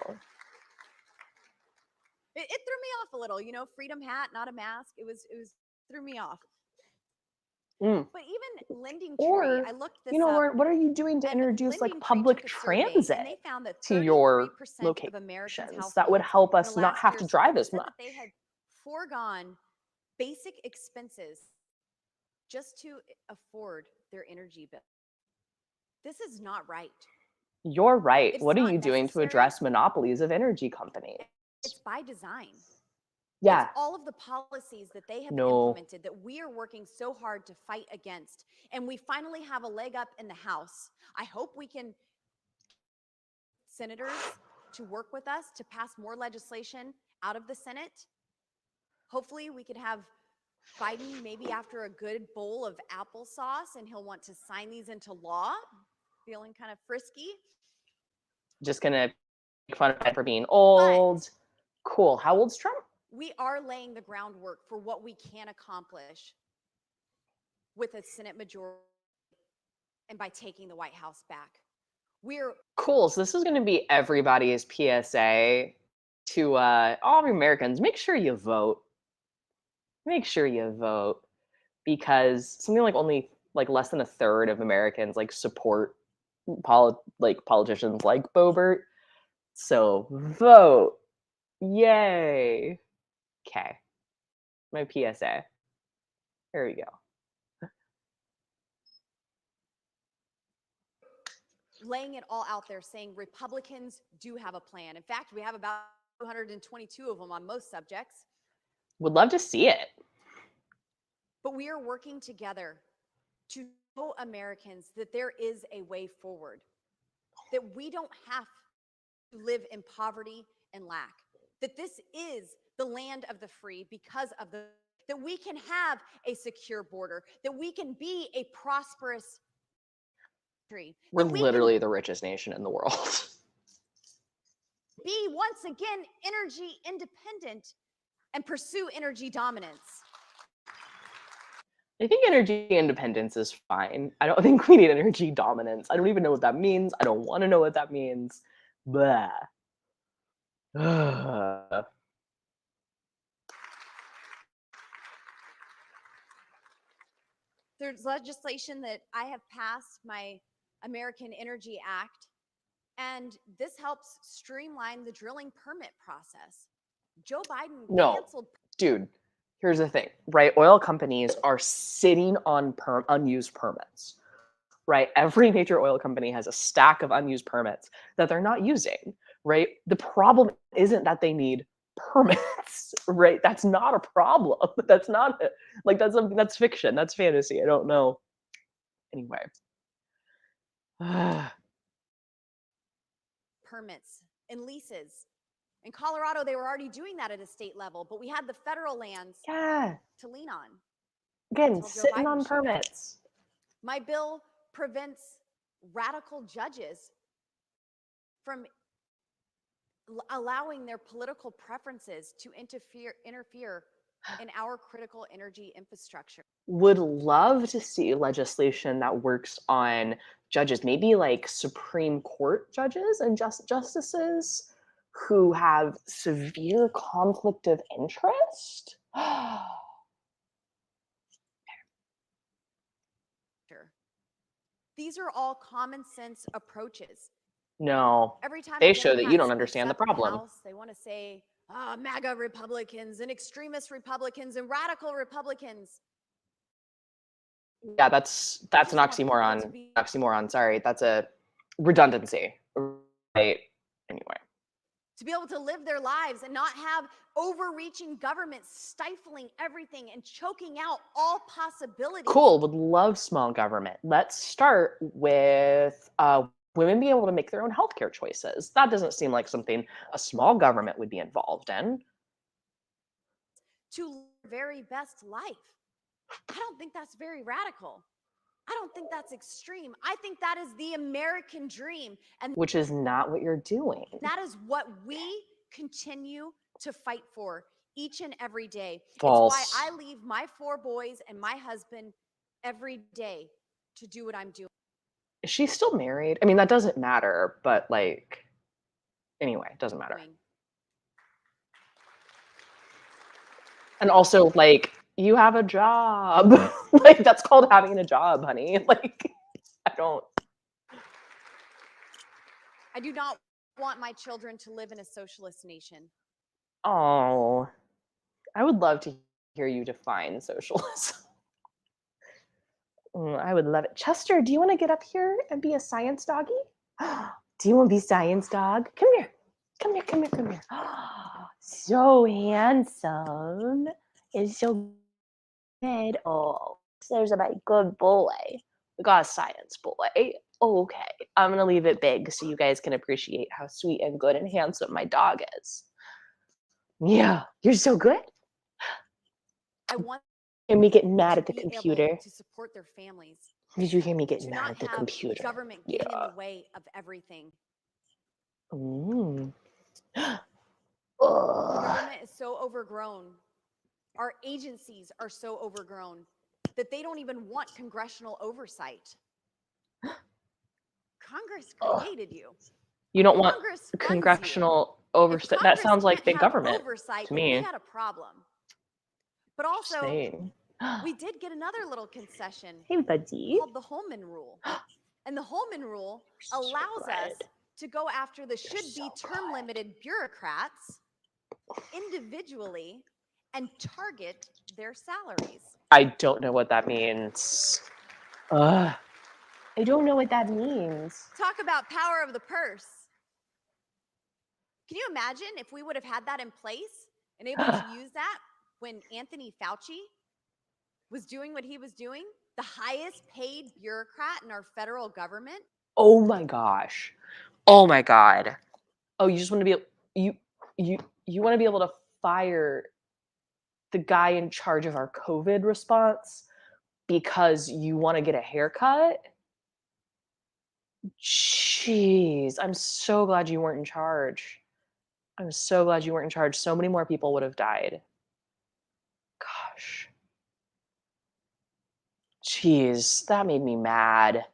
It threw me off a little, freedom hat, not a mask. It threw me off. But even Lending Tree, I looked this up. Lauren, what are you doing to introduce like public transit and they found that to your of Americans that would help us not have to drive as much? That they had foregone basic expenses just to afford their energy bill. This is not right. You're right. What are you doing to address monopolies of energy companies? It's by design. Yeah. It's all of the policies that they have implemented that we are working so hard to fight against. And we finally have a leg up in the House. I hope we can senators to work with us to pass more legislation out of the Senate. Hopefully we could have Biden maybe after a good bowl of applesauce and he'll want to sign these into law. Feeling kind of frisky. Just gonna make fun of him for being old. Cool. How old's Trump? We are laying the groundwork for what we can accomplish with a Senate majority and by taking the White House back. We're cool. So this is going to be everybody's PSA to all Americans. Make sure you vote. Make sure you vote, because something like only like less than a third of Americans like support politicians like Boebert. So vote. Yay. Okay. My PSA. Here we go. laying it all out there, saying Republicans do have a plan. In fact, we have about 222 of them on most subjects. Would love to see it. But we are working together to show Americans that there is a way forward, that we don't have to live in poverty and lack, that this is the land of the free because of that we can have a secure border, that we can be a prosperous country. We're that we literally the richest nation in the world. can be once again energy independent and pursue energy dominance. I think energy independence is fine. I don't think we need energy dominance. I don't even know what that means. I don't want to know what that means. Blah. There's legislation that I have passed, my American Energy Act, and this helps streamline the drilling permit process. Joe Biden No. canceled. Dude, here's the thing, right? Oil companies are sitting on unused permits, right? Every major oil company has a stack of unused permits that they're not using, right? The problem isn't that they need permits, right? That's not a problem. That's not like that's fiction. That's fantasy. I don't know. Anyway. Permits and leases. In Colorado, they were already doing that at a state level, but we had the federal lands Yeah. to lean on. Again, until Joe sitting Biden on showed up. permits. My bill prevents radical judges from allowing their political preferences to interfere in our critical energy infrastructure. Would love to see legislation that works on judges, maybe like Supreme Court judges and justices who have severe conflict of interest. These are all common sense approaches. No, Every time they a show that you Democrat don't speaks understand the up in the problem. House, they want to say, MAGA Republicans and extremist Republicans and radical Republicans. Yeah, that's an just want people to oxymoron. be- Oxymoron, sorry. That's a redundancy. Right. Anyway. To be able to live their lives and not have overreaching governments stifling everything and choking out all possibilities. Cool. Would love small government. Let's start with women being able to make their own healthcare choices. That doesn't seem like something a small government would be involved in. To live their very best life. I don't think that's very radical. I don't think that's extreme. I think that is the American dream. And Which is not what you're doing. that is what we continue to fight for each and every day. False. It's why I leave my 4 boys and my husband every day to do what I'm doing. Is she still married? I mean, that doesn't matter, but like, anyway, it doesn't matter. And also, like, you have a job. Like, that's called having a job, honey. Like, I do not want my children to live in a socialist nation. Oh, I would love to hear you define socialism. I would love it. Chester, do you want to get up here and be a science doggy? Do you want to be science dog? Come here. Come here, come here, come here. So handsome. It's so good. Oh, there's my good boy. We got a science boy. Okay, I'm going to leave it big so you guys can appreciate how sweet and good and handsome my dog is. Yeah, you're so good. I want Hear me get mad to at the be computer. able to support their families. Did you hear me get To mad not at the have computer? government getting in the way of everything. Mm. Our government is so overgrown. Our agencies are so overgrown that they don't even want congressional oversight. Congress created you. You don't want Congress funds congressional you. If oversight. That Congress sounds like can't big have government oversight, to then me. we had a problem. But also, Same. we did get another little concession Hey, buddy. called the Holman Rule. And the Holman Rule allows us to go after the should-be term-limited bureaucrats individually and target their salaries. I don't know what that means. I don't know what that means. Talk about power of the purse. Can you imagine if we would have had that in place and able to use that when Anthony Fauci was doing what he was doing, the highest paid bureaucrat in our federal government? Oh my gosh. Oh my God. Oh, you just want to be you want to be able to fire the guy in charge of our COVID response because you want to get a haircut? Jeez, I'm so glad you weren't in charge. I'm so glad you weren't in charge. So many more people would have died. Gosh. Jeez, that made me mad.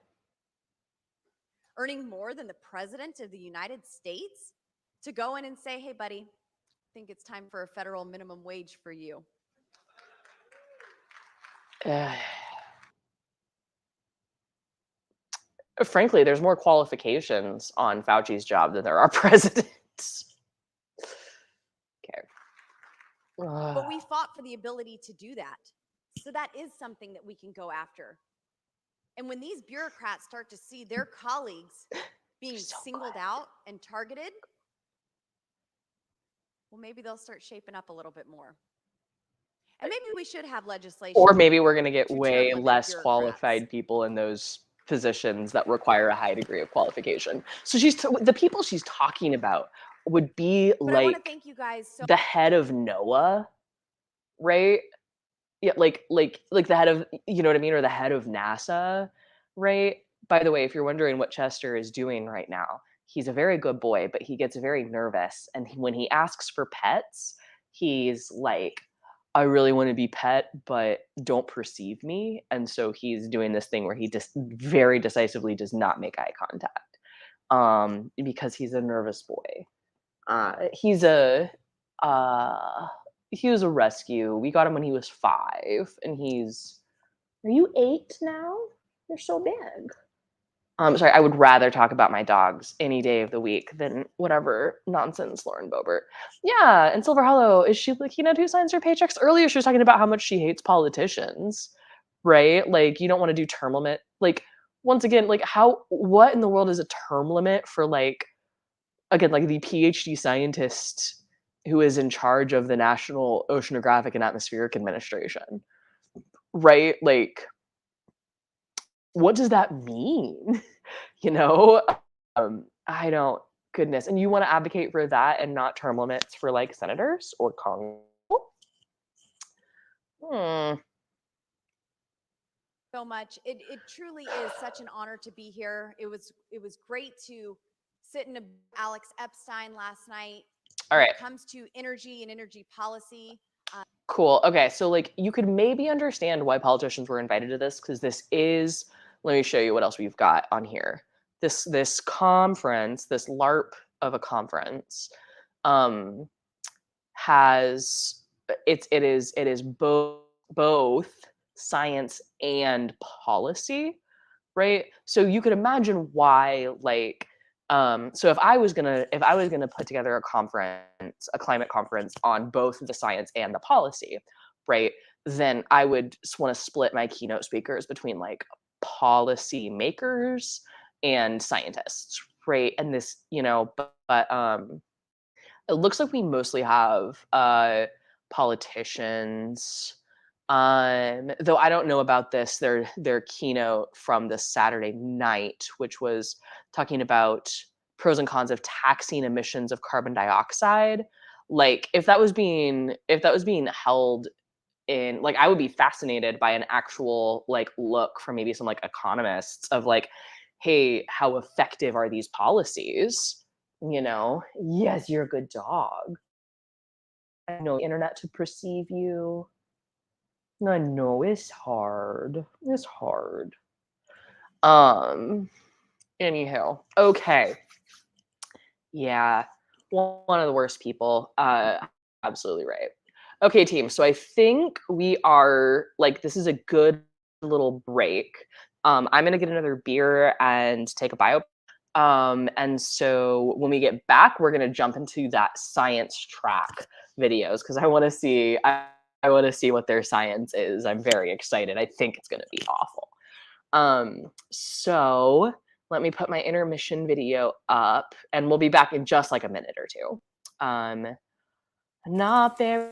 Earning more than the president of the United States to go in and say, hey, buddy, I think it's time for a federal minimum wage for you. Frankly, there's more qualifications on Fauci's job than there are presidents. Okay. But we fought for the ability to do that. So that is something that we can go after. And when these bureaucrats start to see their colleagues being singled out and targeted, well, maybe they'll start shaping up a little bit more. And maybe we should have legislation. Or maybe we're going to get to way term limit less bureaucrats. qualified people in those positions that require a high degree of qualification. So the people she's talking about would be But I want to like thank you guys so the head of NOAA, right? Yeah, like the head of, you know what I mean, or the head of NASA, right? By the way, if you're wondering what Chester is doing right now, he's a very good boy, but he gets very nervous, and when he asks for pets, he's like, I really want to be pet, but don't perceive me. And so he's doing this thing where he just very decisively does not make eye contact, because he's a nervous boy. He was a rescue. We got him when he was 5, and are you 8 now? You're so big. Sorry, I would rather talk about my dogs any day of the week than whatever nonsense Lauren Boebert. Yeah, and Silver Hollow, is she the keynote who signs her paychecks? Earlier, she was talking about how much she hates politicians, right? Like, you don't want to do term limit. Like, once again, like, what in the world is a term limit for, like, again, like the PhD scientist who is in charge of the National Oceanographic and Atmospheric Administration, right? Like, what does that mean? You know, I don't, goodness. And you want to advocate for that and not term limits for like senators or Congress? So much. It truly is such an honor to be here. It was great to sit in Alex Epstein last night. All right. When it comes to energy and energy policy. Cool. Okay, so like you could maybe understand why politicians were invited to this, because this is, let me show you what else we've got on here. This conference, this LARP of a conference, has it is both science and policy, right? So you could imagine why, like, so if I was gonna put together a conference, a climate conference on both the science and the policy, right, then I would want to split my keynote speakers between like policy makers and scientists, right? And this, you know, but it looks like we mostly have politicians. Though I don't know about this, their keynote from this Saturday night, which was talking about pros and cons of taxing emissions of carbon dioxide. Like if that was being held in, like, I would be fascinated by an actual like look from maybe some like economists of like, hey, how effective are these policies? You know, yes, you're a good dog. I know the internet to perceive you. I know it's hard. It's hard. Anyhow, okay. Yeah, one of the worst people. Absolutely right. Okay, team. So I think we are like, this is a good little break. I'm gonna get another beer and take a bio. And so when we get back, we're gonna jump into that science track videos because I want to see. I want to see what their science is. I'm very excited. I think it's going to be awful. So let me put my intermission video up, and we'll be back in just like a minute or two. Not very.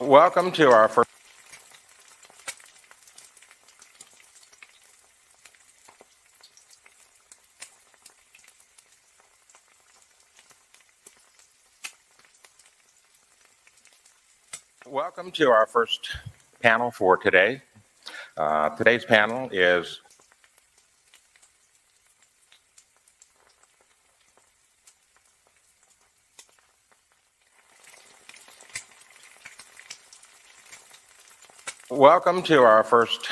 Welcome to our first. Welcome to our first panel for today. Today's panel is Welcome to our first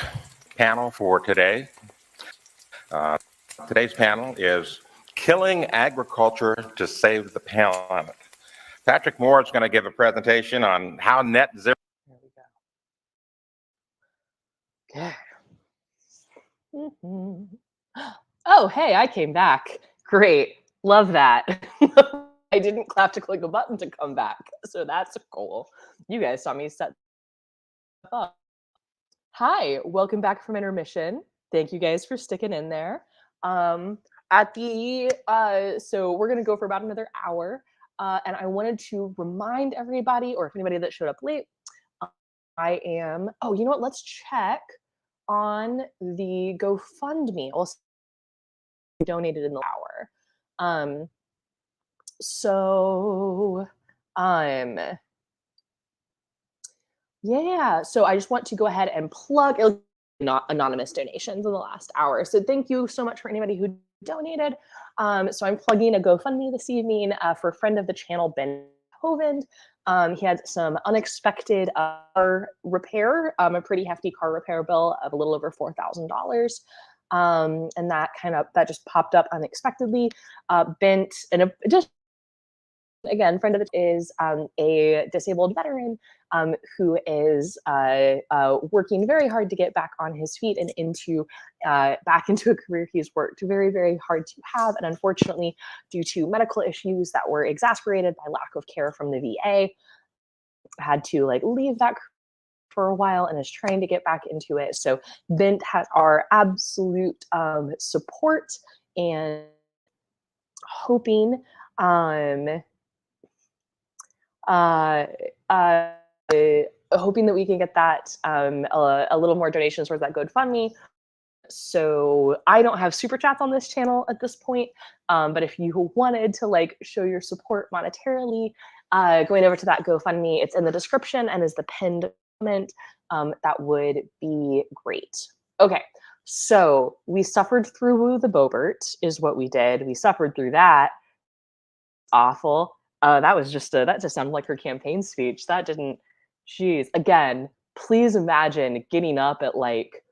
panel for today. Today's panel is Killing Agriculture to Save the Planet. Patrick Moore is going to give a presentation on how net zero. There we go. Good. Oh, hey, I came back. Great. Love that. I didn't have to click a button to come back. So that's cool. You guys saw me set up. Hi, welcome back from intermission. Thank you guys for sticking in there. So we're gonna go for about another hour. And I wanted to remind everybody, or if anybody that showed up late, I am, oh, you know what? Let's check on the GoFundMe. Also donated in the hour. Yeah, so I just want to go ahead and plug not anonymous donations in the last hour. So thank you so much for anybody who donated. So I'm plugging a GoFundMe this evening for a friend of the channel, Ben Hovind. He had some unexpected car repair, a pretty hefty car repair bill of a little over $4,000. And that just popped up unexpectedly. Bent, and just again, friend of it is a disabled veteran who is working very hard to get back on his feet and back into a career he's worked very, very hard to have. And unfortunately, due to medical issues that were exacerbated by lack of care from the VA, had to leave that for a while and is trying to get back into it. So Bent has our absolute support, and hoping hoping that we can get that a little more donations towards that GoFundMe. So I don't have super chats on this channel at this point, but if you wanted to like show your support monetarily, going over to that GoFundMe, it's in the description and is the pinned comment. That would be great. Okay, so we suffered through the Bobert is what we did. We suffered through that. Awful. That was just that just sounded like her campaign speech. That didn't. Geez. Again, please imagine getting up at like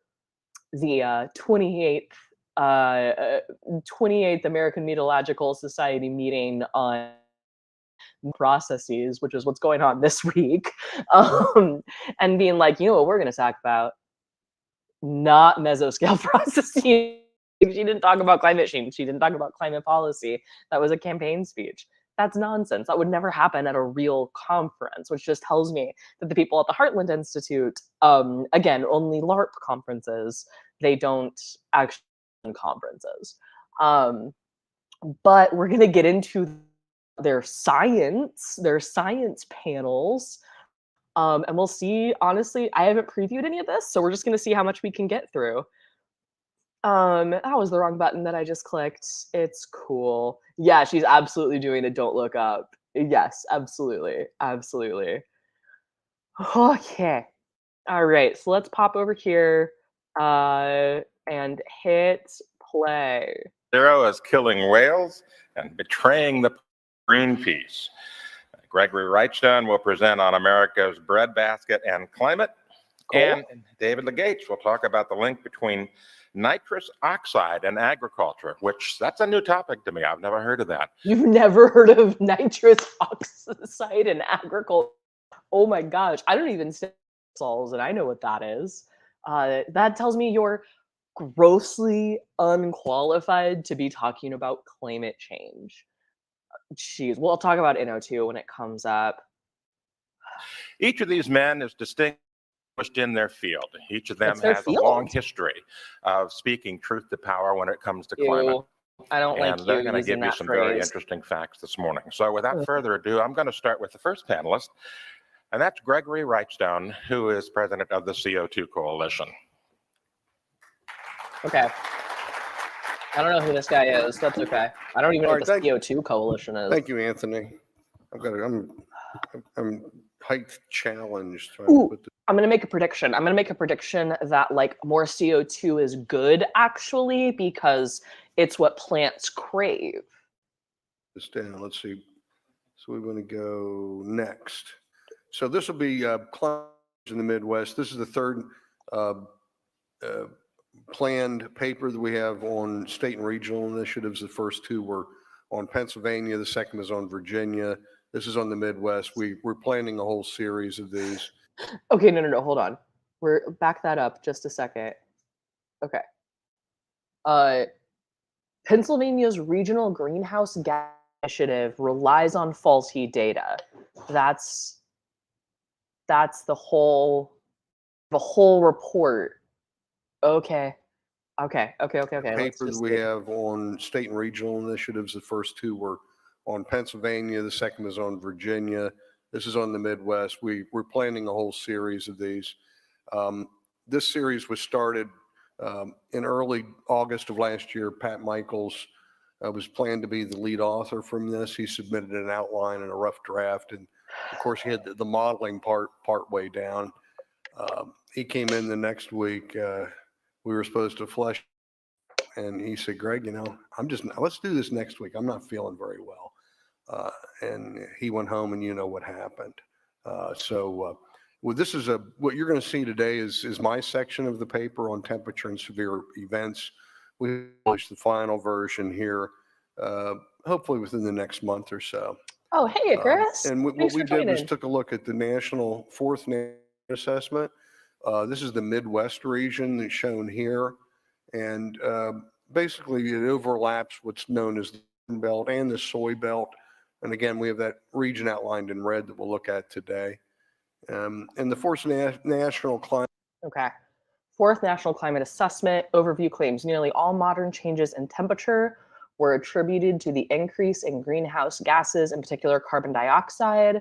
the 28th American Meteorological Society meeting on processes, which is what's going on this week, and being like, you know what we're going to talk about? Not mesoscale processes. She didn't talk about climate change. She didn't talk about climate policy. That was a campaign speech. That's nonsense. That would never happen at a real conference, which just tells me that the people at the Heartland Institute, again, only LARP conferences, they don't actually conferences. But we're going to get into their science panels. And we'll see, honestly, I haven't previewed any of this, so we're just going to see how much we can get through. That was the wrong button that I just clicked. It's cool. Yeah, she's absolutely doing a don't look up. Yes, absolutely. Absolutely. Okay. All right, so let's pop over here and hit play. Zero is killing whales and betraying the Greenpeace. Gregory Wrightstone will present on America's breadbasket and climate. Cool. And David Legates will talk about the link between nitrous oxide and agriculture, which that's a new topic to me. I've never heard of that. You've never heard of nitrous oxide in agriculture? Oh my gosh, I don't even say sols, and I know what that is. That tells me you're grossly unqualified to be talking about climate change. Jeez, we'll talk about NO2 when it comes up. Each of these men is distinguished in their field. Each of them has a long history of speaking truth to power when it comes to climate. I don't like you. And they're going to give you some very interesting facts this morning. So without further ado, I'm going to start with the first panelist, and that's Gregory Wrightstone, who is president of the CO2 Coalition. Okay. I don't know who this guy is. That's okay. I don't even know what the CO2 Coalition is. Thank you, Anthony. I'm height challenged. Ooh, I'm going to make a prediction. I'm going to make a prediction that like more CO2 is good actually because it's what plants crave. This down. Let's see. So we want to go next. So this will be climate in the Midwest. This is the third planned paper that we have on state and regional initiatives. The first two were on Pennsylvania. The second is on Virginia. This is on the Midwest. We're planning a whole series of these. Okay, no, hold on. We're back that up just a second. Okay. Pennsylvania's regional greenhouse gas initiative relies on faulty data. That's the whole report. Okay. Papers we have on state and regional initiatives. The first two were on Pennsylvania. The second is on Virginia. This is on the Midwest. We're planning a whole series of these. This series was started in early August of last year. Pat Michaels was planned to be the lead author from this. He submitted an outline and a rough draft, and of course he had the modeling part way down. He came in the next week. We were supposed to flesh, and he said, "Greg, let's do this next week. I'm not feeling very well." And he went home, and you know what happened. This is what you're going to see today is my section of the paper on temperature and severe events. We published the final version here, hopefully within the next month or so. Oh, hey, Chris. And what we did was took a look at the national fourth assessment. This is the Midwest region that's shown here. And basically it overlaps what's known as the Corn Belt and the Soy Belt. And again, we have that region outlined in red that we'll look at today. And the fourth national climate. Okay. Fourth National Climate Assessment overview claims nearly all modern changes in temperature were attributed to the increase in greenhouse gases, in particular carbon dioxide.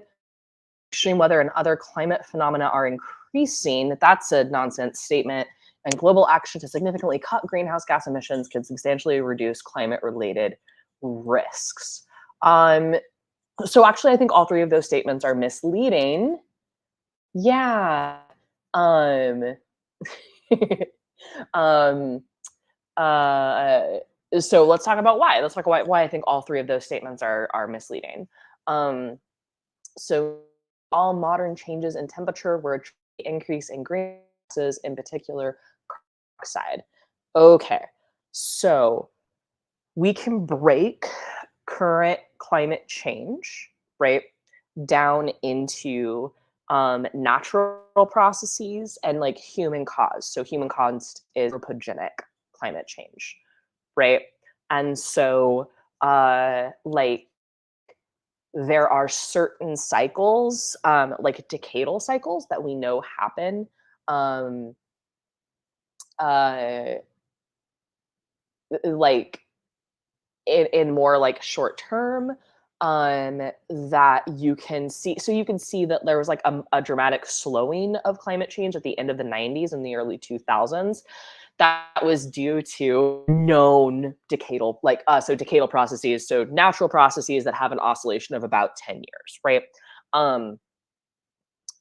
Extreme weather and other climate phenomena are increasing. That's a nonsense statement. And global action to significantly cut greenhouse gas emissions can substantially reduce climate-related risks. So actually, I think all three of those statements are misleading. Yeah. um, um, so let's talk about why. Let's talk about why I think all three of those statements are misleading. So all modern changes in temperature were an increase in greenhouse gases, in particular carbon dioxide. Okay, so we can break current climate change, right, down into natural processes and like human cause. So human caused is anthropogenic climate change, right? And so like there are certain cycles, like decadal cycles that we know happen uh, like in more like short term, that you can see. So you can see that there was like a dramatic slowing of climate change at the end of the 90s and the early 2000s. That was due to known decadal, like so decadal processes, so natural processes that have an oscillation of about 10 years, right?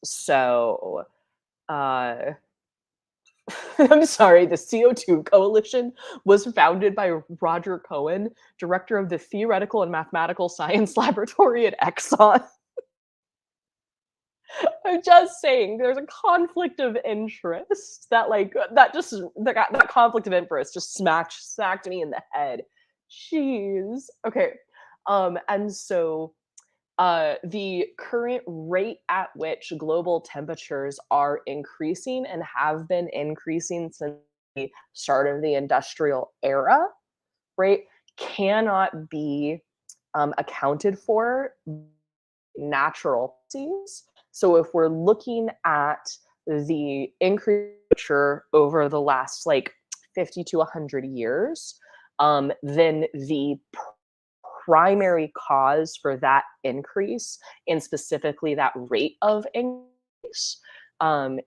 So I'm sorry, the CO2 Coalition was founded by Roger Cohen, director of the Theoretical and Mathematical Science Laboratory at Exxon. I'm just saying, there's a conflict of interest that, like, that conflict of interest just smacked me in the head. Jeez. Okay. And so the current rate at which global temperatures are increasing and have been increasing since the start of the industrial era, right, cannot be accounted for natural processes. So if we're looking at the increase over the last like 50 to 100 years, then the primary cause for that increase, and specifically that rate of increase,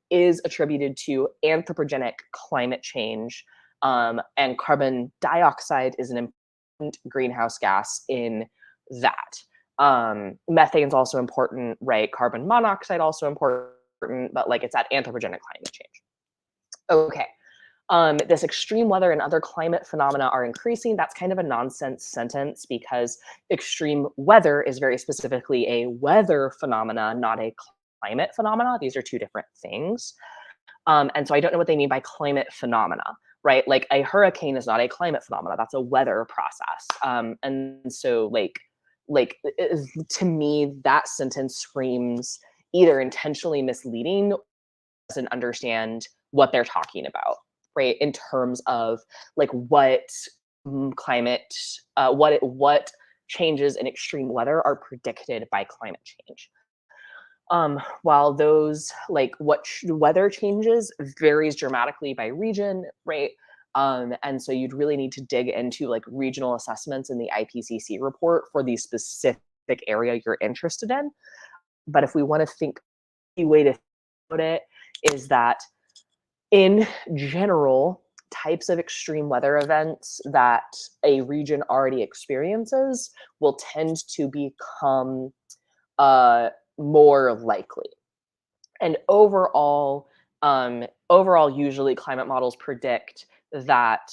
is attributed to anthropogenic climate change. And carbon dioxide is an important greenhouse gas in that. Methane is also important, right? Carbon monoxide also important, but like it's that anthropogenic climate change. Okay. This extreme weather and other climate phenomena are increasing. That's kind of a nonsense sentence because extreme weather is very specifically a weather phenomena, not a climate phenomena. These are two different things. And so I don't know what they mean by climate phenomena, right? Like a hurricane is not a climate phenomena. That's a weather process. And so like to me, that sentence screams either intentionally misleading or doesn't understand what they're talking about, right? In terms of like what climate, what changes in extreme weather are predicted by climate change. While those like what weather changes varies dramatically by region, right? And so you'd really need to dig into like regional assessments in the IPCC report for the specific area you're interested in. But if we want to think, the way to think about it is that in general, types of extreme weather events that a region already experiences will tend to become more likely. And overall, usually climate models predict that,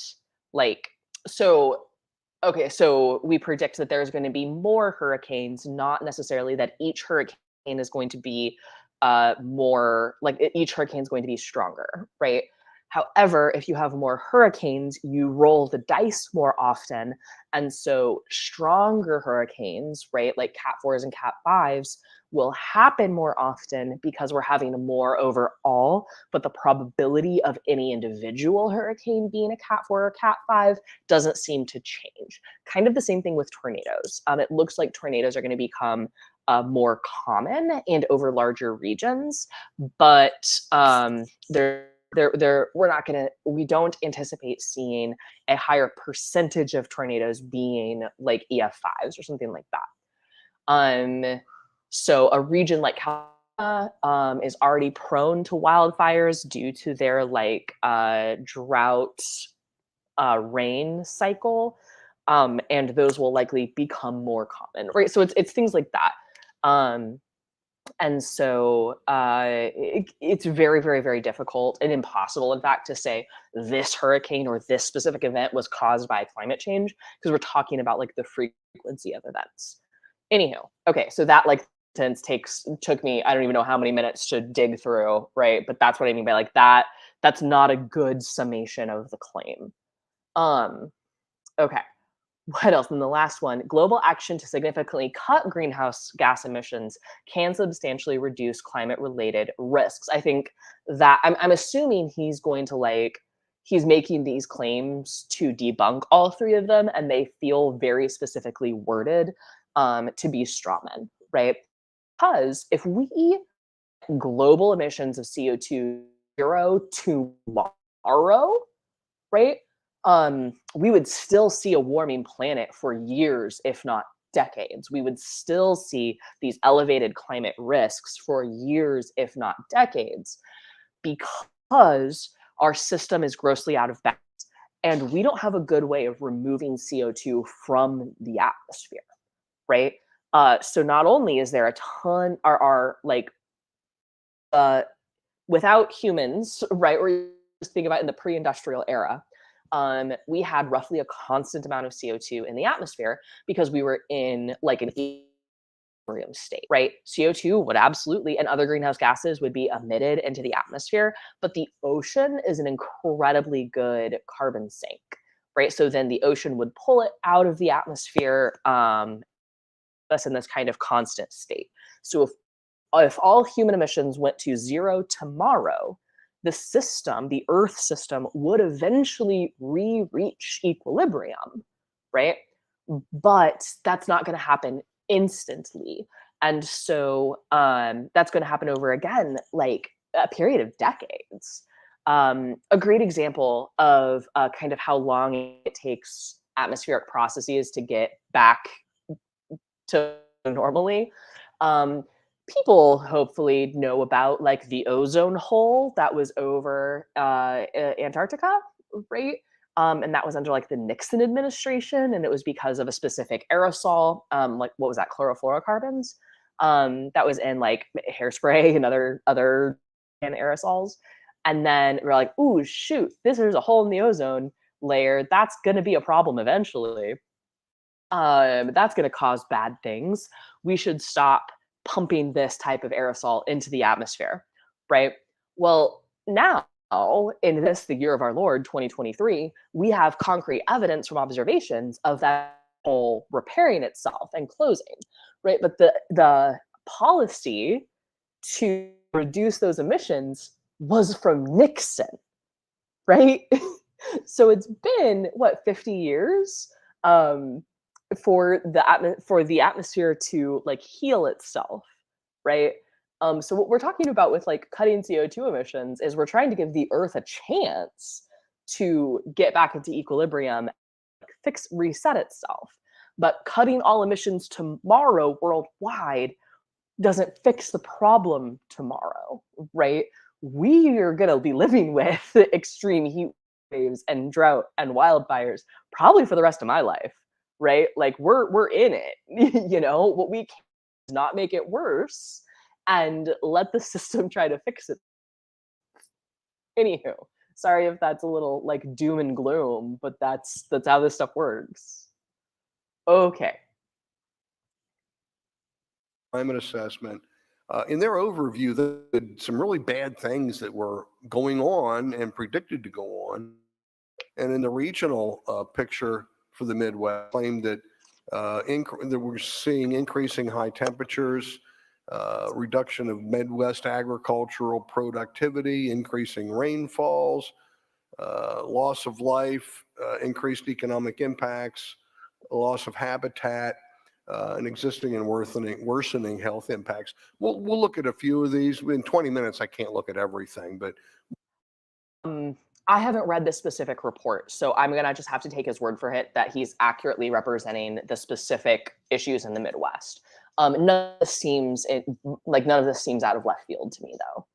like, so we predict that there's going to be more hurricanes, not necessarily that each hurricane is going to be more, like each hurricane is going to be stronger, right? However, if you have more hurricanes, you roll the dice more often. And so stronger hurricanes, right, like Cat 4s and Cat 5s, will happen more often because we're having more overall, but the probability of any individual hurricane being a Cat 4 or Cat 5 doesn't seem to change. Kind of the same thing with tornadoes. It looks like tornadoes are going to become more common and over larger regions, but we don't anticipate seeing a higher percentage of tornadoes being like EF5s or something like that. So a region like California is already prone to wildfires due to their drought rain cycle, and those will likely become more common, right? So it's things like that. And so it's very, very, very difficult and impossible, in fact, to say this hurricane or this specific event was caused by climate change, because we're talking about like the frequency of events. Anywho, okay, so that like sentence took me, I don't even know how many minutes to dig through, right? But that's what I mean by like that. That's not a good summation of the claim. Okay. What else? And the last one, global action to significantly cut greenhouse gas emissions can substantially reduce climate-related risks. I think that I'm assuming he's going to he's making these claims to debunk all three of them, and they feel very specifically worded to be strawmen, right? Because if we global emissions of CO2 zero tomorrow, right? We would still see a warming planet for years, if not decades. We would still see these elevated climate risks for years, if not decades, because our system is grossly out of balance and we don't have a good way of removing CO2 from the atmosphere, right? So not only is there a ton, without humans, right? Or just think about in the pre-industrial era, we had roughly a constant amount of CO2 in the atmosphere because we were in like an equilibrium state, right? CO2 would absolutely, and other greenhouse gases would be emitted into the atmosphere, but the ocean is an incredibly good carbon sink, right? So then the ocean would pull it out of the atmosphere, us in this kind of constant state. So if all human emissions went to zero tomorrow, the system, the Earth system, would eventually reach equilibrium, right? But that's not going to happen instantly. And so that's going to happen over, again, like a period of decades. A great example of kind of how long it takes atmospheric processes to get back to normally. People hopefully know about like the ozone hole that was over Antarctica, right? And that was under like the Nixon administration, and it was because of a specific aerosol, like what was that, chlorofluorocarbons, that was in like hairspray and other aerosols. And then we're like, ooh, shoot, there's a hole in the ozone layer. That's going to be a problem eventually. That's going to cause bad things. We should stop pumping this type of aerosol into the atmosphere, right? Well, now in this, the year of our Lord, 2023, we have concrete evidence from observations of that hole repairing itself and closing, right? But the policy to reduce those emissions was from Nixon, right? So it's been what, 50 years for the atmosphere to like heal itself, right? So what we're talking about with like cutting CO2 emissions is we're trying to give the Earth a chance to get back into equilibrium, reset itself. But cutting all emissions tomorrow worldwide doesn't fix the problem tomorrow, right? We are going to be living with extreme heat waves and drought and wildfires probably for the rest of my life, right? Like we're in it. You know, what we can is not make it worse and let the system try to fix it. Anywho, sorry if that's a little like doom and gloom, but that's how this stuff works. Okay. Climate assessment. In their overview, they had some really bad things that were going on and predicted to go on. And in the regional picture for the Midwest, claimed that that we're seeing increasing high temperatures, reduction of Midwest agricultural productivity, increasing rainfalls, loss of life, increased economic impacts, loss of habitat, and existing and worsening health impacts. We'll look at a few of these. In 20 minutes, I can't look at everything, but I haven't read this specific report, so I'm going to just have to take his word for it that he's accurately representing the specific issues in the Midwest. None of this seems none of this seems out of left field to me though.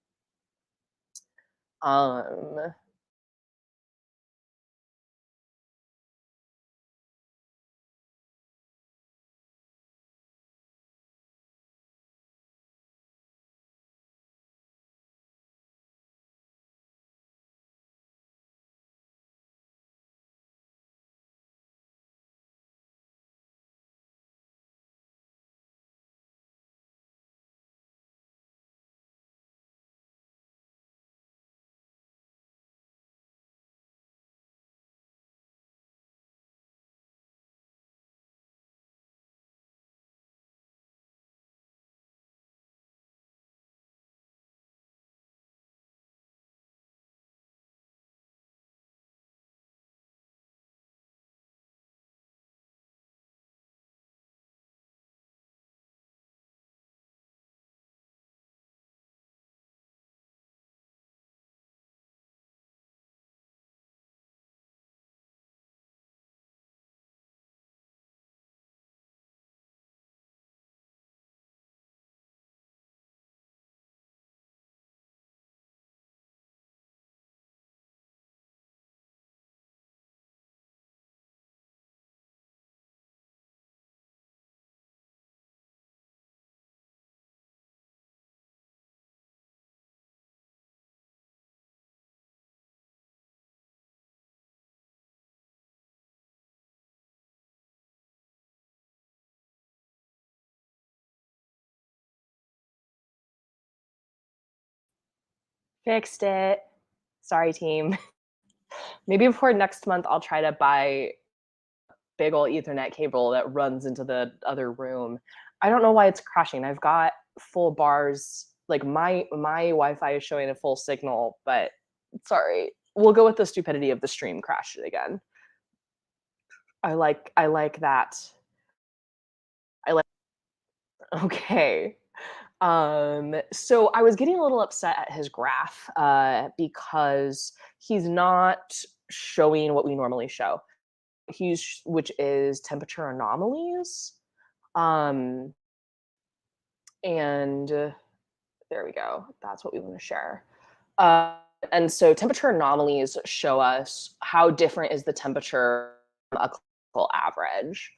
Fixed it. Sorry, team. Maybe before next month, I'll try to buy big old Ethernet cable that runs into the other room. I don't know why it's crashing. I've got full bars. Like my Wi-Fi is showing a full signal, but sorry. We'll go with the stupidity of the stream crashed again. I like that. Okay. So I was getting a little upset at his graph because he's not showing what we normally show. Which is temperature anomalies. And there we go. That's what we want to share. And so temperature anomalies show us how different is the temperature from a clinical average.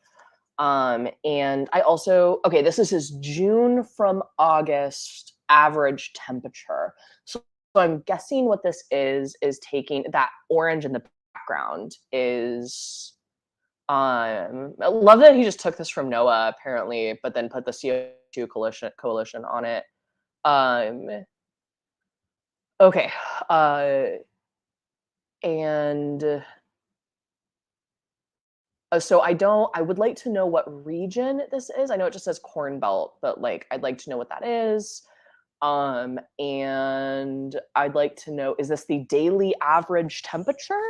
And I also, okay, this is his June from August average temperature. So I'm guessing what this is taking that orange in the background is, I love that he just took this from NOAA apparently, but then put the CO2 coalition on it. Okay, and so I would like to know what region this is. I know it just says Corn Belt, but like I'd like to know what that is. And I'd like to know, is this the daily average temperature?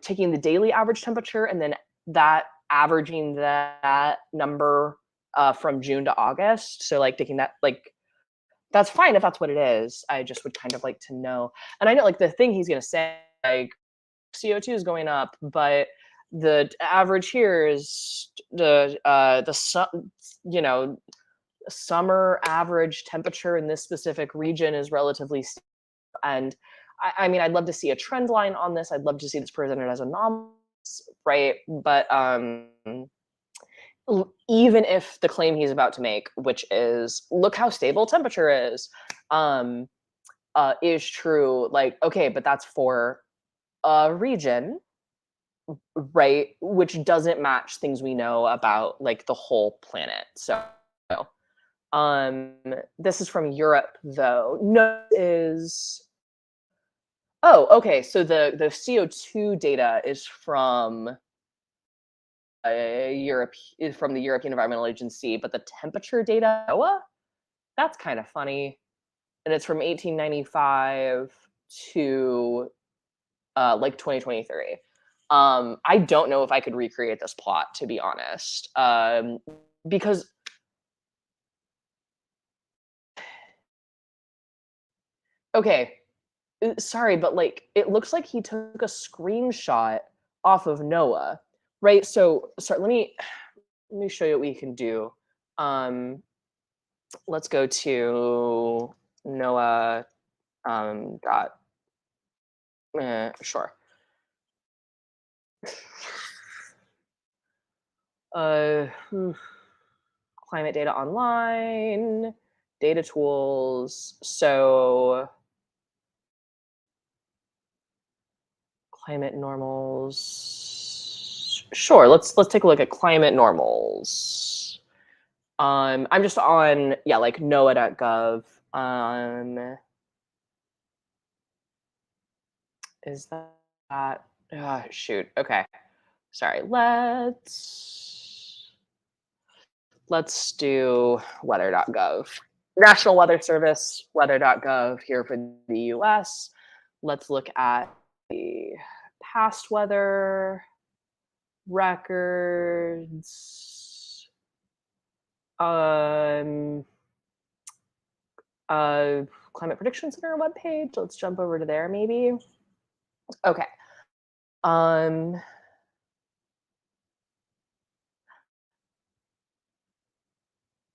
Taking the daily average temperature and then that averaging that number from June to August. So like taking that, like, that's fine if that's what it is. I just would kind of like to know. And I know like the thing he's going to say, like CO2 is going up, but the average here is summer average temperature in this specific region is relatively steep. And I mean, I'd love to see a trend line on this. I'd love to see this presented as anomalous, right? But even if the claim he's about to make, which is, look how stable temperature is true, like, okay, but that's for a region, right? Which doesn't match things we know about like the whole planet. So this is from Europe though. No, okay, so the CO2 data is from Europe, from the European Environmental Agency, but the temperature data, NOAA, that's kind of funny. And it's from 1895 to like 2023. I don't know if I could recreate this plot, to be honest, because okay, sorry, but like it looks like he took a screenshot off of NOAA, right? So sorry, let me show you what we can do. Let's go to NOAA sure. Climate data online, data tools. So climate normals. Sure, let's take a look at climate normals. I'm just on, yeah, like NOAA.gov. Is that shoot, okay. Sorry, let's do weather.gov. National Weather Service, weather.gov here for the US. Let's look at the past weather records. Climate Prediction Center webpage. Let's jump over to there maybe. Okay.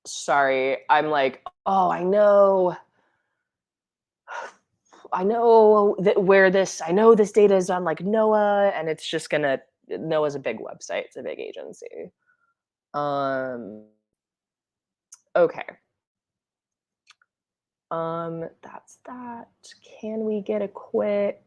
Sorry, I'm like, oh, I know that where this, I know this data is on like NOAA, and it's just gonna, NOAA's a big website, it's a big agency. Okay. That's that. Can we get a quick,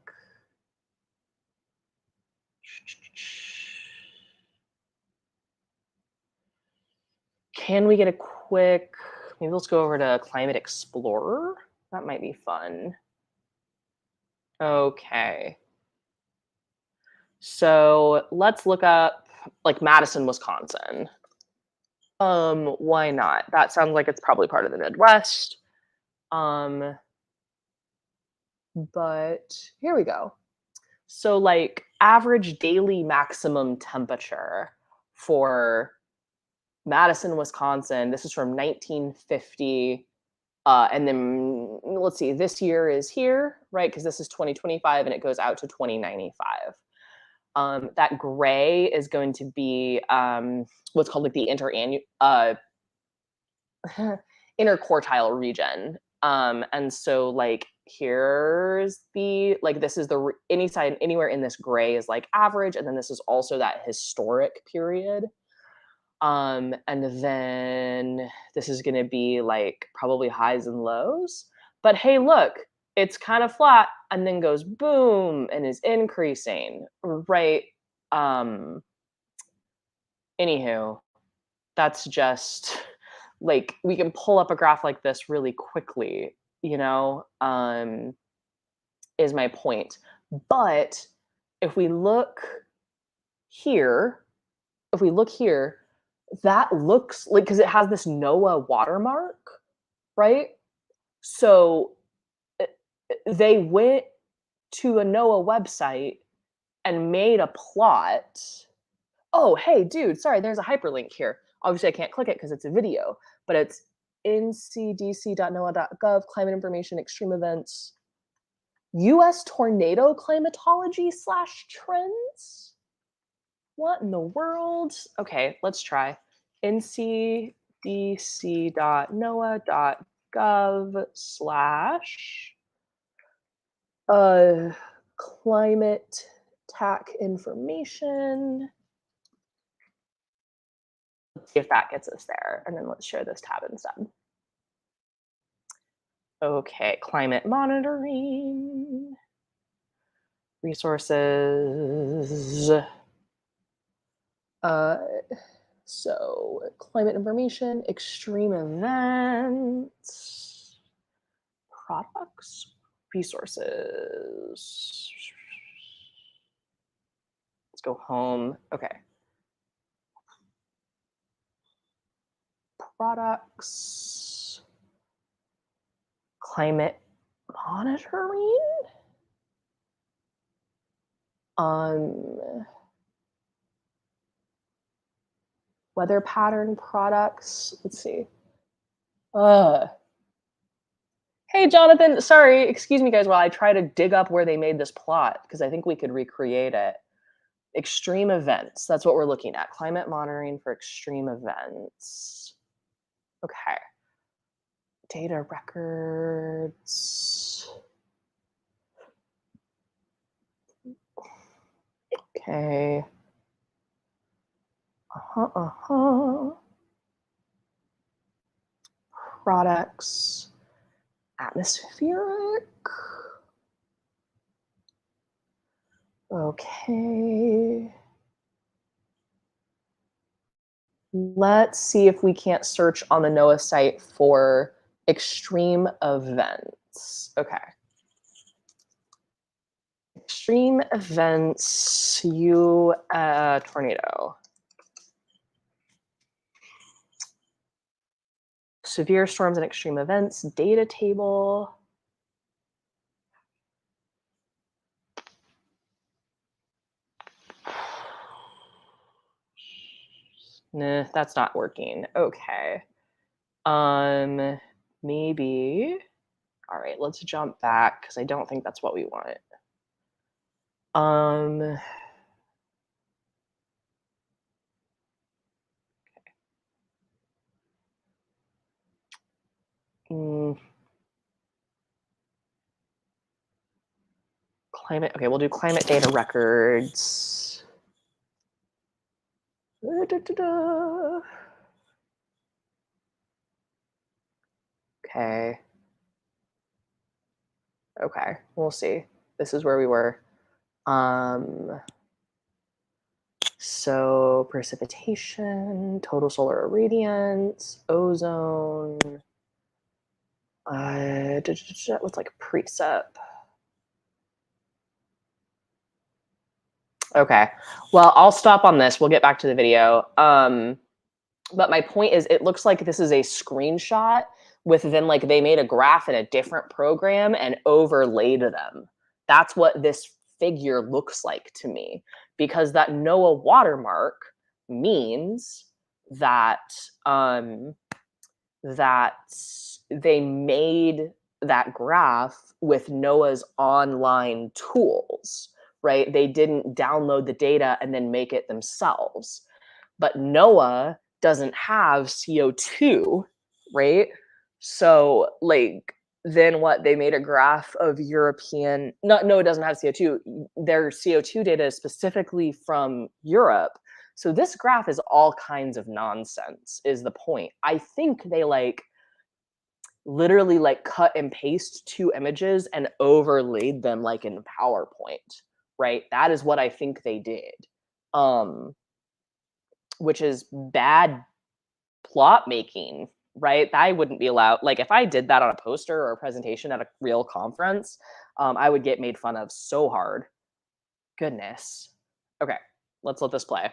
maybe let's go over to Climate Explorer. That might be fun. Okay. So let's look up like Madison, Wisconsin. Why not? That sounds like it's probably part of the Midwest. But here we go. So like average daily maximum temperature for Madison, Wisconsin. This is from 1950. And then let's see, this year is here, right? Because this is 2025 and it goes out to 2095. That gray is going to be what's called like the interquartile region. And so like here's the, like this is the anywhere in this gray is like average, and then this is also that historic period. And then this is going to be like probably highs and lows. But hey, look, it's kind of flat and then goes boom and is increasing, right? Anywho, that's just like, we can pull up a graph like this really quickly, you know, is my point. But if we look here, that looks like, because it has this NOAA watermark, right? So they went to a NOAA website and made a plot. Oh, hey, dude, sorry, there's a hyperlink here. Obviously, I can't click it because it's a video, but it's ncdc.noaa.gov, climate information, extreme events, US tornado climatology/trends. What in the world? Okay, let's try. ncdc.noaa.gov/climate TAC information. Let's see if that gets us there. And then let's share this tab instead. Okay, climate monitoring, resources. So climate information, extreme events, products, resources. Let's go home. Okay. Products, climate monitoring. Weather pattern products. Let's see. Hey, Jonathan. Sorry, excuse me, guys, while I try to dig up where they made this plot, because I think we could recreate it. Extreme events. That's what we're looking at. Climate monitoring for extreme events. Okay. Data records. Okay. Products. Atmospheric. Okay. Let's see if we can't search on the NOAA site for extreme events. Okay. Extreme events, tornado. Severe storms and extreme events, data table. Nah, that's not working. Okay. Maybe. All right, let's jump back because I don't think that's what we want. Climate. Okay, we'll do climate data records. Okay. Okay, we'll see. This is where we were. So precipitation, total solar irradiance, ozone. What's like precip? Okay. Well, I'll stop on this. We'll get back to the video. But my point is, it looks like this is a screenshot with then like they made a graph in a different program and overlaid them. That's what this figure looks like to me, because that NOAA watermark means that that they made that graph with NOAA's online tools, right? They didn't download the data and then make it themselves. But NOAA doesn't have CO2, right? So like then what, they made a graph of European, no, it doesn't have CO2. Their CO2 data is specifically from Europe. So this graph is all kinds of nonsense is the point. I think they like literally like cut and paste two images and overlaid them like in PowerPoint, right? That is what I think they did. Which is bad plot making, right? I wouldn't be allowed. Like if I did that on a poster or a presentation at a real conference, I would get made fun of so hard. Goodness. Okay, let's let this play.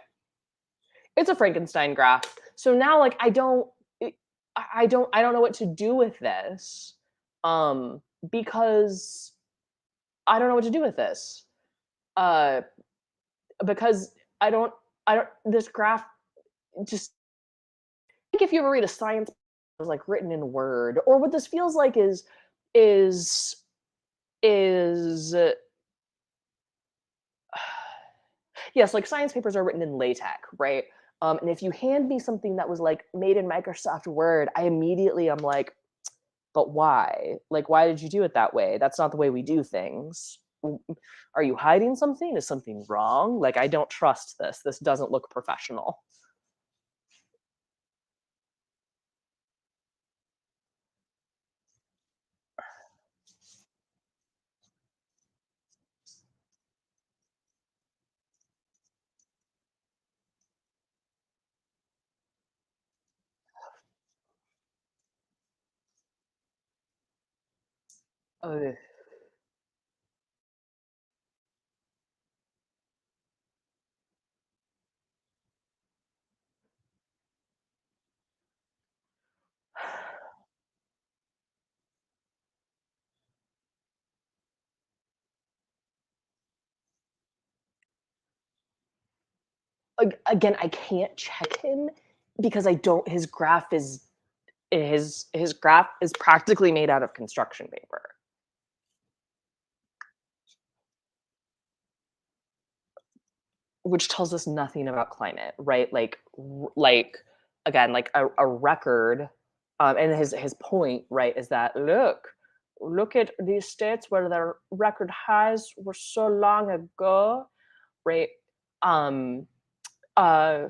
It's a Frankenstein graph. So now like I don't know what to do with this. Because I don't know what to do with this. Because I don't this graph just, like if you ever read a science was like written in Word, or what this feels like is yes, like science papers are written in LaTeX, right? And if you hand me something that was like made in Microsoft Word, I immediately am like, but why? Like, why did you do it that way? That's not the way we do things. Are you hiding something? Is something wrong? Like, I don't trust this. This doesn't look professional. Ugh. Again, I can't check him because I don't. His graph is his graph is practically made out of construction paper, which tells us nothing about climate, right? Like again, like a record and his point, right, is that look at these states where their record highs were so long ago, right?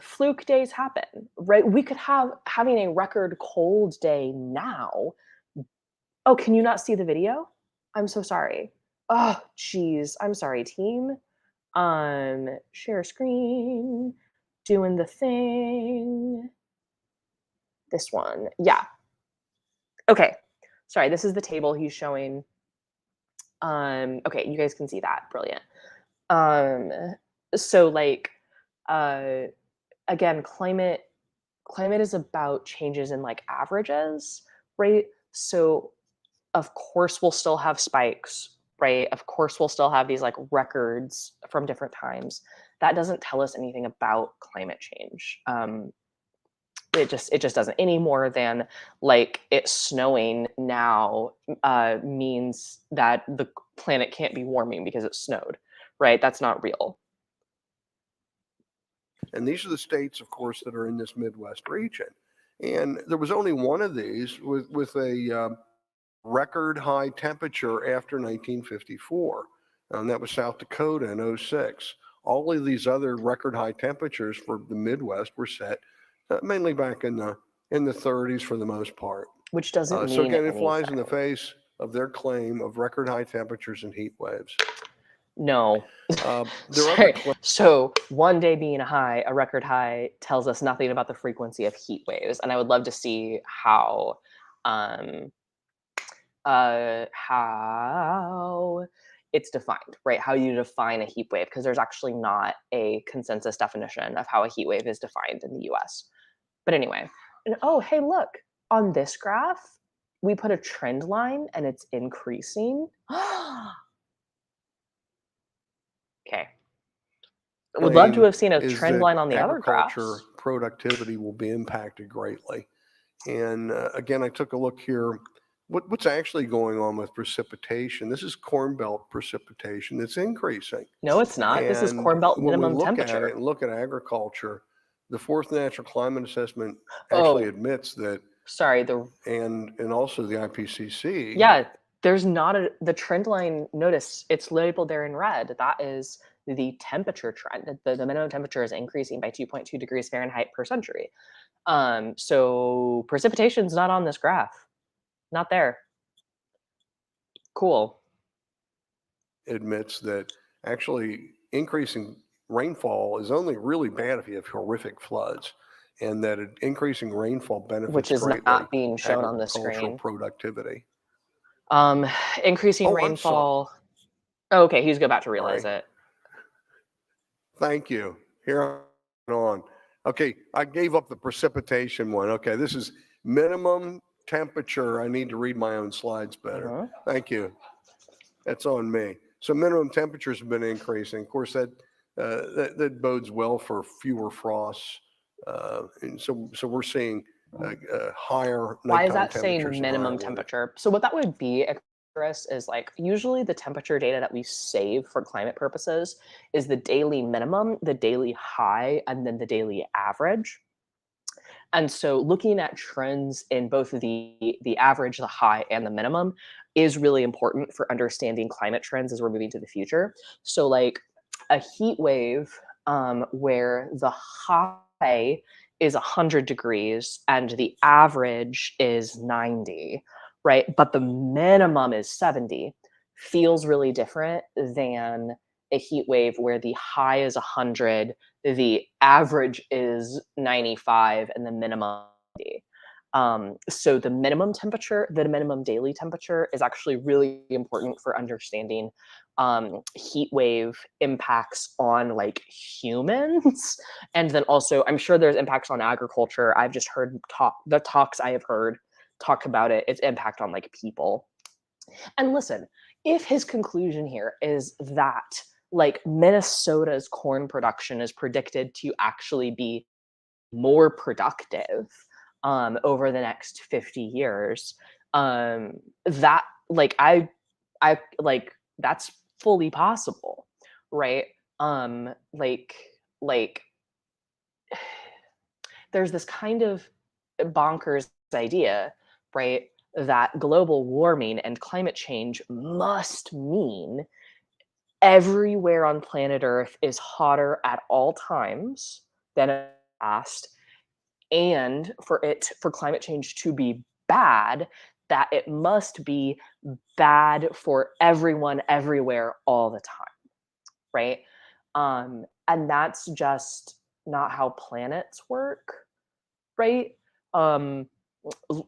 Fluke days happen, right? We could having a record cold day now. Oh, can you not see the video? I'm so sorry. Oh, geez. I'm sorry, team. Share screen, doing the thing. This one. Yeah. Okay. Sorry, this is the table he's showing. Okay, you guys can see that. Brilliant. So like again, climate is about changes in like averages, right? So of course we'll still have spikes, right? Of course we'll still have these like records from different times. That doesn't tell us anything about climate change. It just doesn't, any more than like it snowing now means that the planet can't be warming because it snowed, right? That's not real. And these are the states, of course, that are in this Midwest region. And there was only one of these with a record high temperature after 1954. And that was South Dakota in 06. All of these other record high temperatures for the Midwest were set mainly back in the 30s for the most part. Which doesn't mean so again, it anything. flies in the face of their claim of record high temperatures and heat waves. No. Sorry. So one day being a record high, tells us nothing about the frequency of heat waves. And I would love to see how it's defined, right? How you define a heat wave, because there's actually not a consensus definition of how a heat wave is defined in the US. But anyway, and oh, hey, look, on this graph, we put a trend line and it's increasing. Okay. Would love to have seen a trend line on the other graphs. Agriculture productivity will be impacted greatly. And again, I took a look here. What's actually going on with precipitation? This is Corn Belt precipitation. It's increasing. No, it's not. This is Corn Belt minimum temperature. At it and look at agriculture, the fourth National Climate Assessment actually admits that. Sorry, and also the IPCC. Yeah, there's not the trend line. Notice it's labeled there in red. That is the temperature trend. The minimum temperature is increasing by 2.2 degrees Fahrenheit per century. So precipitation's not on this graph. Not there. Cool. Admits that actually increasing rainfall is only really bad if you have horrific floods, and that increasing rainfall benefits which is greatly not being shown on the screen. Productivity. Increasing rainfall. Oh, okay, he's about to realize it. Thank you. Here on. Okay, I gave up the precipitation one. Okay, this is minimum temperature. I need to read my own slides better. Thank you. That's on me. So minimum temperatures have been increasing. Of course, that bodes well for fewer frosts. And so we're seeing higher nighttime temperatures. Why is that saying minimum temperature? So what that would be, Chris, is like usually the temperature data that we save for climate purposes is the daily minimum, the daily high, and then the daily average. And so looking at trends in both the average, the high, and the minimum is really important for understanding climate trends as we're moving to the future. So like a heat wave where the high is 100 degrees and the average is 90, right? But the minimum is 70, feels really different than a heat wave where the high is 100, the average is 95, and the minimum 80. So the minimum temperature, the minimum daily temperature is actually really important for understanding heat wave impacts on like humans. And then also, I'm sure there's impacts on agriculture. I've just heard the talks I have heard talk about it, its impact on like people. And listen, if his conclusion here is that like Minnesota's corn production is predicted to actually be more productive over the next 50 years, that like I like that's fully possible, right? Like there's this kind of bonkers idea right? That global warming and climate change must mean everywhere on planet Earth is hotter at all times than in the past, and for climate change to be bad, that it must be bad for everyone everywhere all the time, right? And that's just not how planets work, right? Um,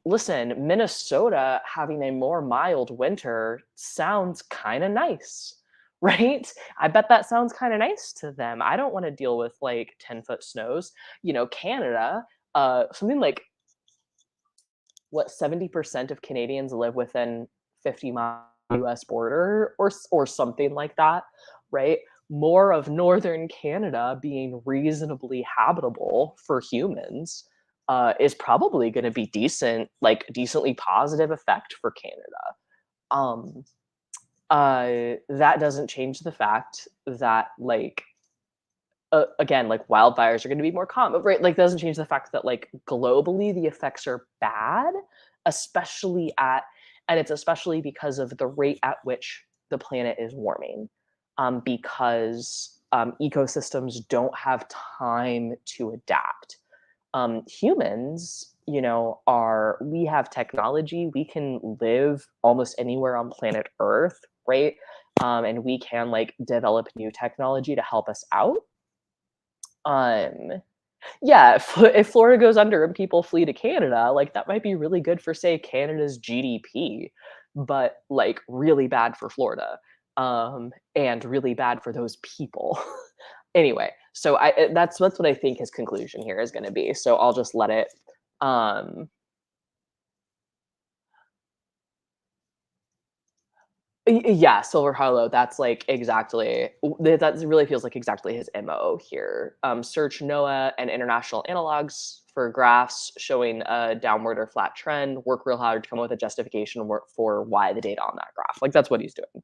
Listen, Minnesota having a more mild winter sounds kind of nice, right? I bet that sounds kind of nice to them. I don't want to deal with like 10-foot snows. Canada, something like what 70% of Canadians live within 50-mile US border or something like that, right? More of northern Canada being reasonably habitable for humans is probably going to be decently positive effect for Canada. Um, that doesn't change the fact that again, like wildfires are going to be more common, right? Like, doesn't change the fact that like globally the effects are bad, and it's especially because of the rate at which the planet is warming, because ecosystems don't have time to adapt. Humans, we have technology, we can live almost anywhere on planet Earth, right? And we can like develop new technology to help us out. Yeah, if Florida goes under and people flee to Canada, like that might be really good for, say, Canada's GDP, but like really bad for Florida, and really bad for those people. Anyway, so that's what I think his conclusion here is going to be. So I'll just let it. Yeah, Silver Hollow. That's like exactly that. Really feels like exactly his MO here. Search NOAA and international analogs for graphs showing a downward or flat trend. Work real hard to come up with a justification for why the data on that graph. Like that's what he's doing.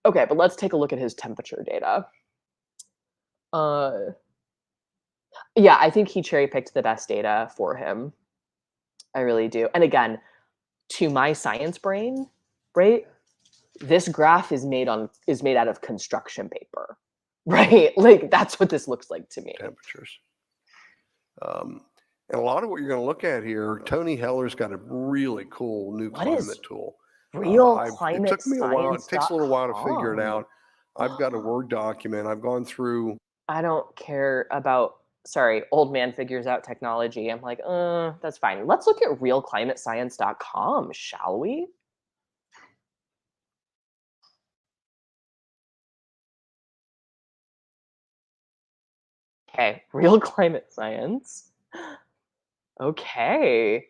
Okay, but let's take a look at his temperature data. Yeah, I think he cherry picked the best data for him. I really do. And again, to my science brain, right? This graph is made out of construction paper, right? Like that's what this looks like to me. Temperatures. And a lot of what you're going to look at here, Tony Heller's got a really cool new climate tool. It took me a while. It takes a little while to figure it out. I've got a Word document. I've gone through. I don't care about, sorry, old man figures out technology. I'm like, that's fine. Let's look at realclimatescience.com, shall we? Okay, Real Climate Science. Okay.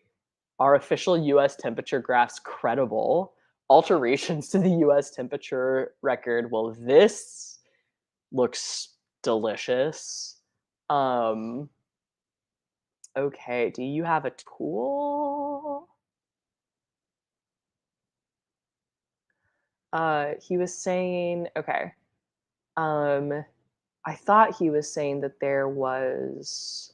Are official US temperature graphs credible? Alterations to the US temperature record. Well, this looks delicious. Okay, do you have a tool? He was saying, okay. I thought he was saying that there was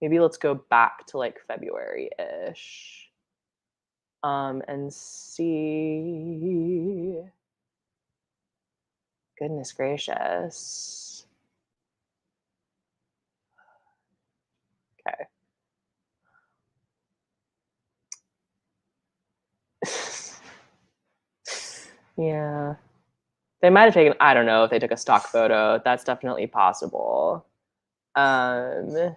maybe let's go back to like February-ish. And see. Goodness gracious. Okay. Yeah. They might have taken, I don't know if they took a stock photo. That's definitely possible. Okay,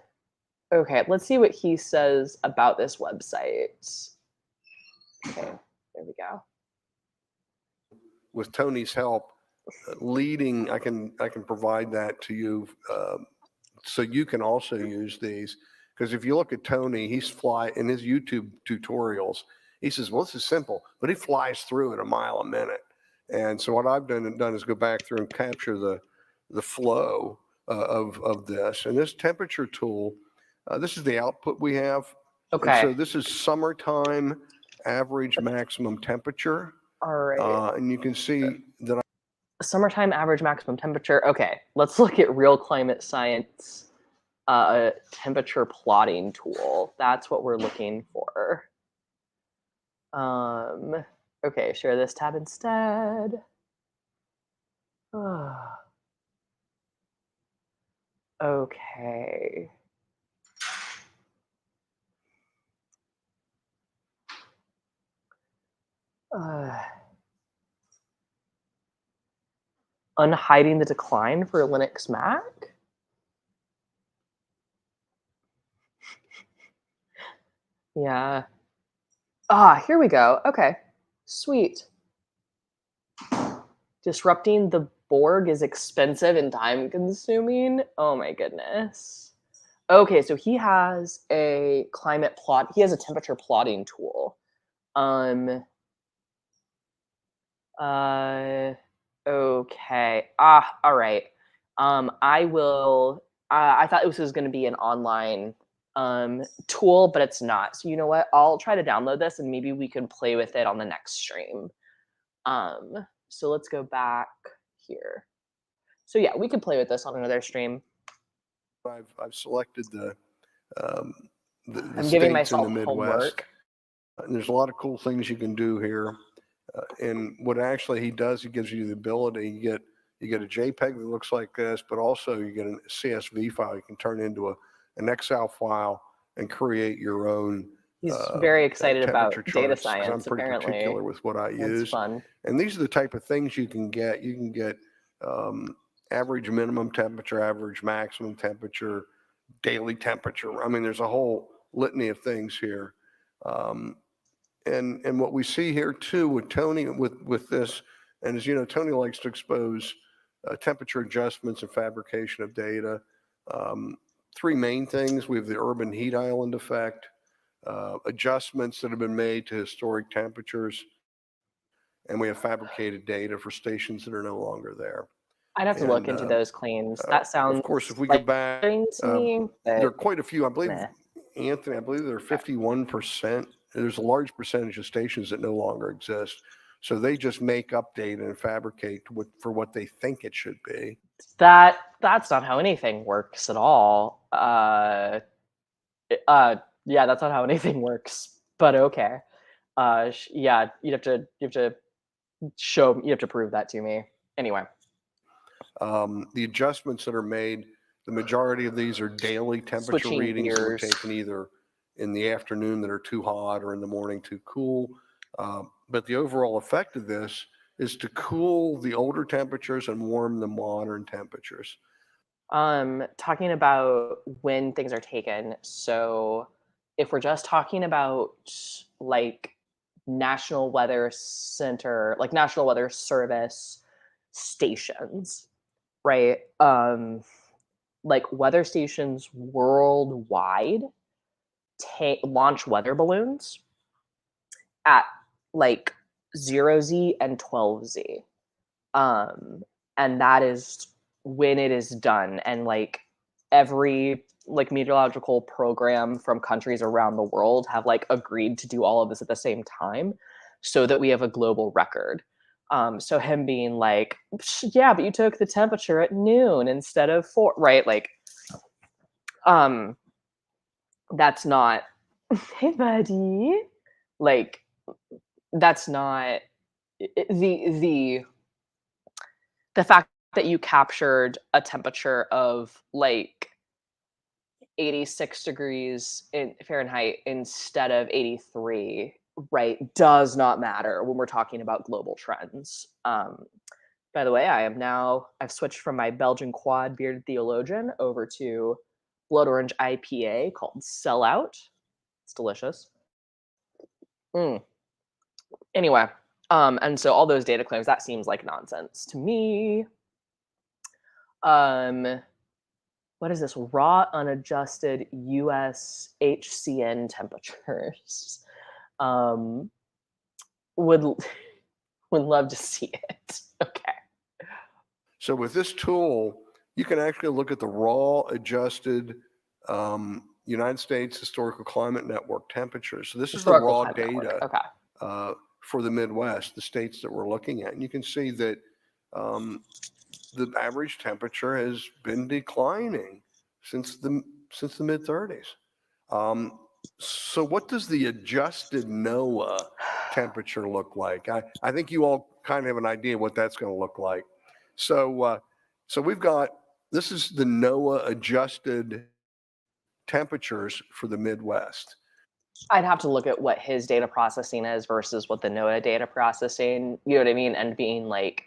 let's see what he says about this website. Okay, there we go. With Tony's help, leading, I can provide that to you, so you can also use these. Because if you look at Tony, he's in his YouTube tutorials. He says, "Well, this is simple," but he flies through at a mile a minute. And so what I've done is go back through and capture the flow of this. And this temperature tool, this is the output we have. Okay. And so this is summertime average maximum temperature. All right. And you can see that summertime average maximum temperature. Okay, let's look at Real Climate Science. a temperature plotting tool. That's what we're looking for. Okay, share this tab instead. Okay. Unhiding the decline for Linux Mac? Yeah. Here we go. Okay. Sweet. Disrupting the Borg is expensive and time consuming. Oh my goodness. Okay, so he has a climate plot. He has a temperature plotting tool. Okay. All right. I will. I thought this was going to be an online tool, but it's not. So you know what? I'll try to download this, and maybe we can play with it on the next stream. So let's go back here. So yeah, we could play with this on another stream. I've selected the I'm giving states myself in the Midwest. homework. And there's a lot of cool things you can do here. And what actually he does, he gives you the ability, you get a JPEG that looks like this, but also you get a CSV file you can turn into an Excel file and create your own. He's very excited about data charts, 'cause science, I'm pretty apparently. particular with what I use. That's fun. And these are the type of things you can get. You can get average minimum temperature, average maximum temperature, daily temperature. I mean, there's a whole litany of things here. And what we see here too with Tony, with this, and as you know, Tony likes to expose temperature adjustments and fabrication of data. Three main things: we have the urban heat island effect, adjustments that have been made to historic temperatures, and we have fabricated data for stations that are no longer there. I'd have to look into those claims. That sounds. Of course, if we like go back, to me, there are quite a few. I believe, meh. Anthony, I believe there are 51%. There's a large percentage of stations that no longer exist. So they just make up data and fabricate for what they think it should be. That's not how anything works at all. Yeah, that's not how anything works. But okay. Yeah, you have to prove that to me. Anyway. The adjustments that are made, the majority of these are daily temperature Switching readings that were gears. taken either in the afternoon that are too hot or in the morning too cool. But the overall effect of this is to cool the older temperatures and warm the modern temperatures. Talking about when things are taken. So if we're just talking about like National Weather Center, like National Weather Service stations, right? Like weather stations worldwide launch weather balloons at like 0Z and 12Z. And that is when it is done. And like every like meteorological program from countries around the world have like agreed to do all of this at the same time so that we have a global record. So him being like, yeah, but you took the temperature at noon instead of 4, right? Like, that's not, hey buddy, like, that's not the fact that you captured a temperature of like 86 degrees in Fahrenheit instead of 83, right, does not matter when we're talking about global trends. By the way, I've switched from my Belgian quad bearded theologian over to blood orange IPA called Sellout. It's delicious. Anyway, and so all those data claims, that seems like nonsense to me. What is this? Raw unadjusted US HCN temperatures. Would love to see it. Okay. So with this tool, you can actually look at the raw adjusted United States Historical Climate Network temperatures. So this is the raw data for the Midwest, the states that we're looking at. And you can see that the average temperature has been declining since the since the mid-30s. So what does the adjusted NOAA temperature look like? I think you all kind of have an idea what that's going to look like. So we've got, this is the NOAA adjusted temperatures for the Midwest. I'd have to look at what his data processing is versus what the NOAA data processing, you know what I mean? And being like,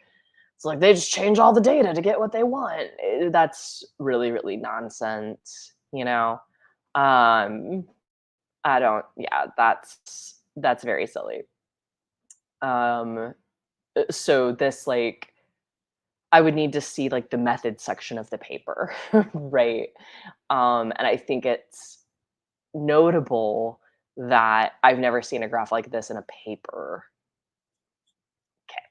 it's like they just change all the data to get what they want. That's really, really nonsense, you know? I don't, yeah, that's very silly. So this, like, I would need to see like the method section of the paper, right? And I think it's notable that I've never seen a graph like this in a paper. Okay.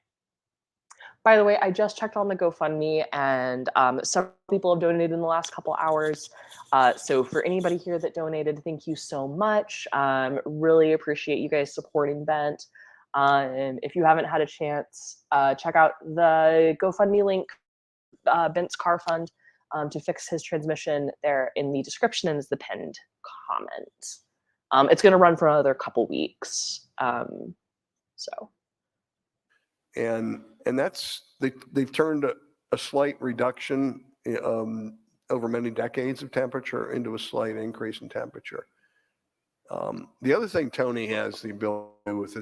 By the way, I just checked on the GoFundMe, and some people have donated in the last couple hours. So for anybody here that donated, thank you so much. Really appreciate you guys supporting Bent. If you haven't had a chance, check out the GoFundMe link, Bent's Car Fund, to fix his transmission there in the description and is the pinned comment. It's going to run for another couple weeks. So. And that's, they've turned a slight reduction over many decades of temperature into a slight increase in temperature. The other thing Tony has the ability to do with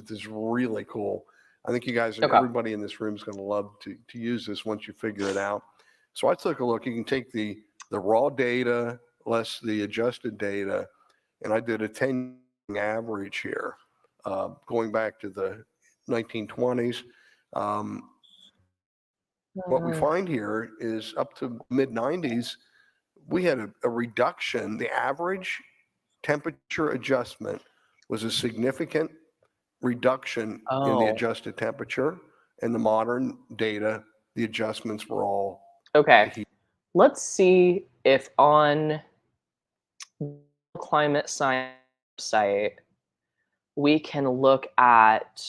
this really cool. I think you guys, everybody in this room is going to love to use this once you figure it out. So I took a look. You can take the raw data less the adjusted data, and I did a 10 average here, going back to the 1920s. What we find here is up to mid 90s, we had a reduction. The average temperature adjustment was a significant reduction in the adjusted temperature, and the modern data, the adjustments were all okay. Let's see if on climate science site we can look at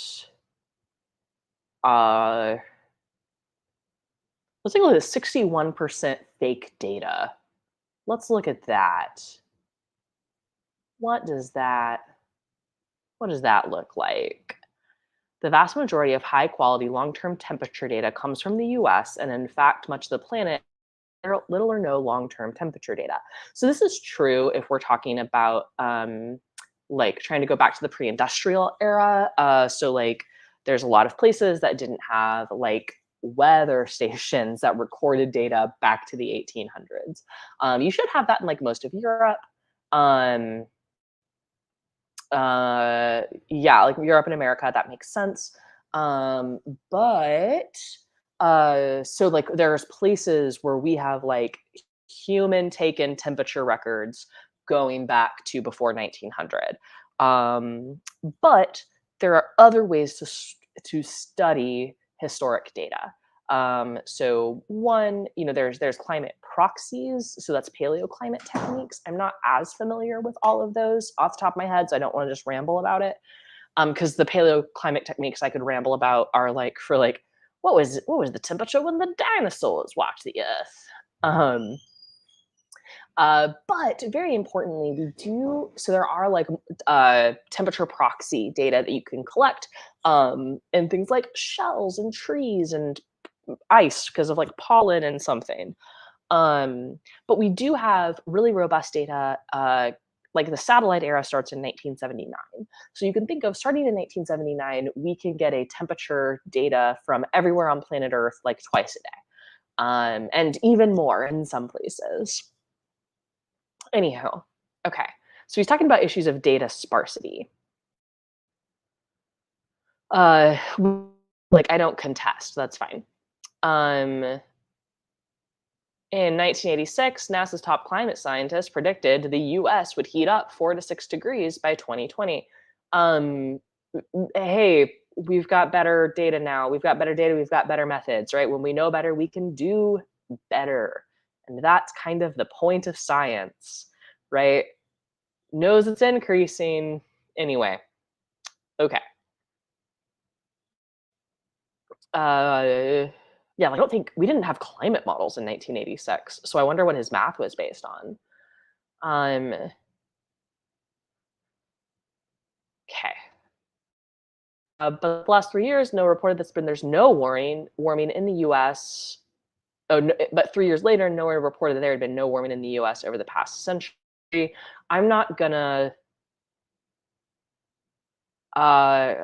let's take a look at 61% fake data. Let's look at that. What does that look like? The vast majority of high quality long-term temperature data comes from the US, and in fact, much of the planet, little or no long-term temperature data. So this is true if we're talking about like trying to go back to the pre-industrial era. So like there's a lot of places that didn't have like weather stations that recorded data back to the 1800s. You should have that in like most of Europe. Yeah, like Europe and America, that makes sense. But so like there's places where we have like human taken temperature records going back to before 1900. But there are other ways to study historic data. So one, you know, there's climate proxies. So that's paleoclimate techniques. I'm not as familiar with all of those off the top of my head, so I don't want to just ramble about it. Because the paleoclimate techniques I could ramble about are like for like, what was the temperature when the dinosaurs walked the earth? But very importantly, so there are like temperature proxy data that you can collect, and things like shells and trees and ice because of like pollen and something. But we do have really robust data. Like the satellite era starts in 1979. So you can think of starting in 1979, we can get a temperature data from everywhere on planet Earth like twice a day, and even more in some places. Anyhow, okay. So he's talking about issues of data sparsity. Like I don't contest, that's fine. In 1986, NASA's top climate scientists predicted the US would heat up 4 to 6 degrees by 2020. Hey, we've got better data now. We've got better data, we've got better methods, right? When we know better, we can do better. And that's kind of the point of science, right? Knows it's increasing. Anyway, okay. Yeah, I don't think we didn't have climate models in 1986, so I wonder what his math was based on. Okay. But the last 3 years, no reported there's no warming in the U.S. Oh, no, but 3 years later, no one reported that there had been no warming in the U.S. over the past century. I'm not gonna. Uh,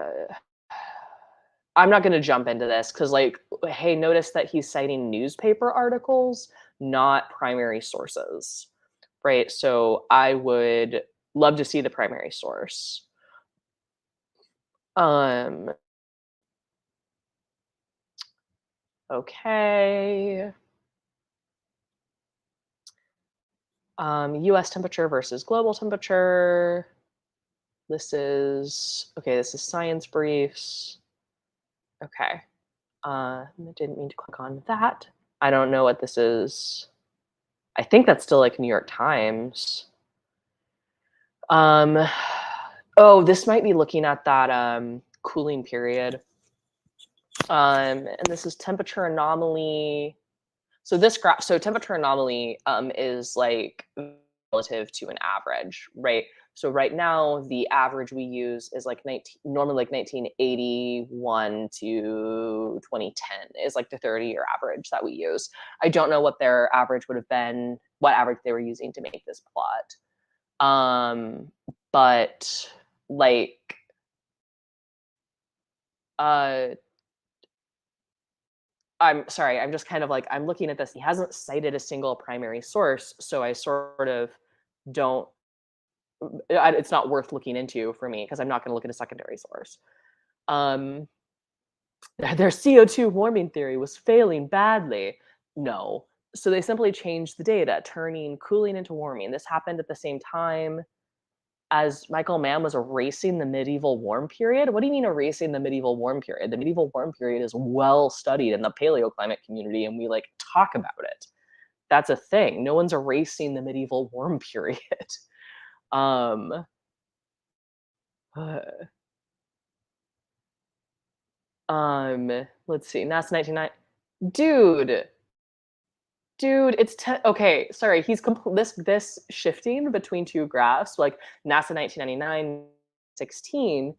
I'm not gonna jump into this because, like, hey, notice that he's citing newspaper articles, not primary sources, right? So I would love to see the primary source. Um, okay. US temperature versus global temperature. This is science briefs. Okay. I didn't mean to click on that. I don't know what this is. I think that's still like New York Times. Oh, this might be looking at that cooling period. And this is temperature anomaly. So this graph, so temperature anomaly is like relative to an average, right? So right now, the average we use is like normally like 1981 to 2010 is like the 30-year average that we use. I don't know what their average would have been, what average they were using to make this plot. But like, I'm sorry, I'm just kind of like, I'm looking at this. He hasn't cited a single primary source, so I sort of don't, it's not worth looking into for me because I'm not going to look at a secondary source. Their CO2 warming theory was failing badly. No. So they simply changed the data, turning cooling into warming. This happened at the same time as Michael Mann was erasing the medieval warm period. What do you mean erasing the medieval warm period? The medieval warm period is well studied in the paleoclimate community, and we like talk about it. That's a thing. No one's erasing the medieval warm period. Um, let's see. That's 1990. Dude, it's okay. Sorry, he's this shifting between two graphs, like NASA 1999, 16,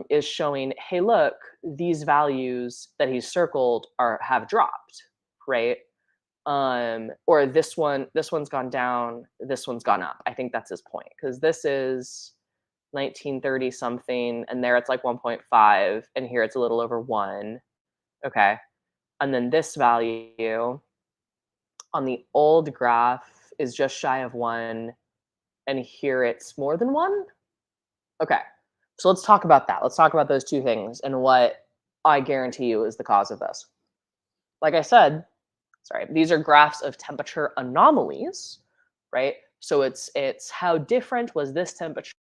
is showing, hey, look, these values that he's circled have dropped, right? Or this one's gone down, this one's gone up. I think that's his point because this is 1930 something, and there it's like 1.5, and here it's a little over 1. Okay, and then this value on the old graph is just shy of 1, and here it's more than 1? Okay, so let's talk about that. Let's talk about those two things and what I guarantee you is the cause of this. Like I said, sorry, these are graphs of temperature anomalies, right? So it's how different was this temperature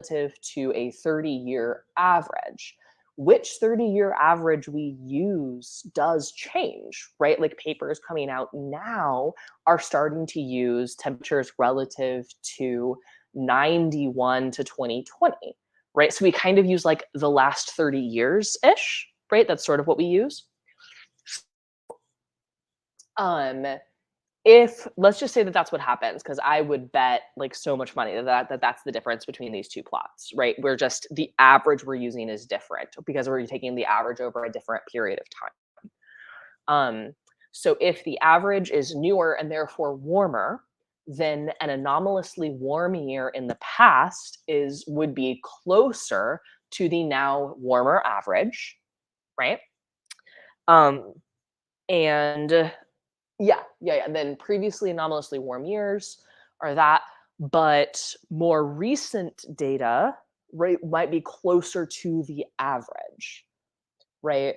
relative to a 30-year average. Which 30-year average we use does change, right? Like papers coming out now are starting to use temperatures relative to 91 to 2020, right? So we kind of use like the last 30 years-ish, right? That's sort of what we use. If let's just say that that's what happens, because I would bet like so much money that's the difference between these two plots, right? We're just the average we're using is different because we're taking the average over a different period of time. So if the average is newer and therefore warmer, then an anomalously warm year in the past would be closer to the now warmer average, right? And yeah. And then previously anomalously warm years are that, but more recent data, right, might be closer to the average, right?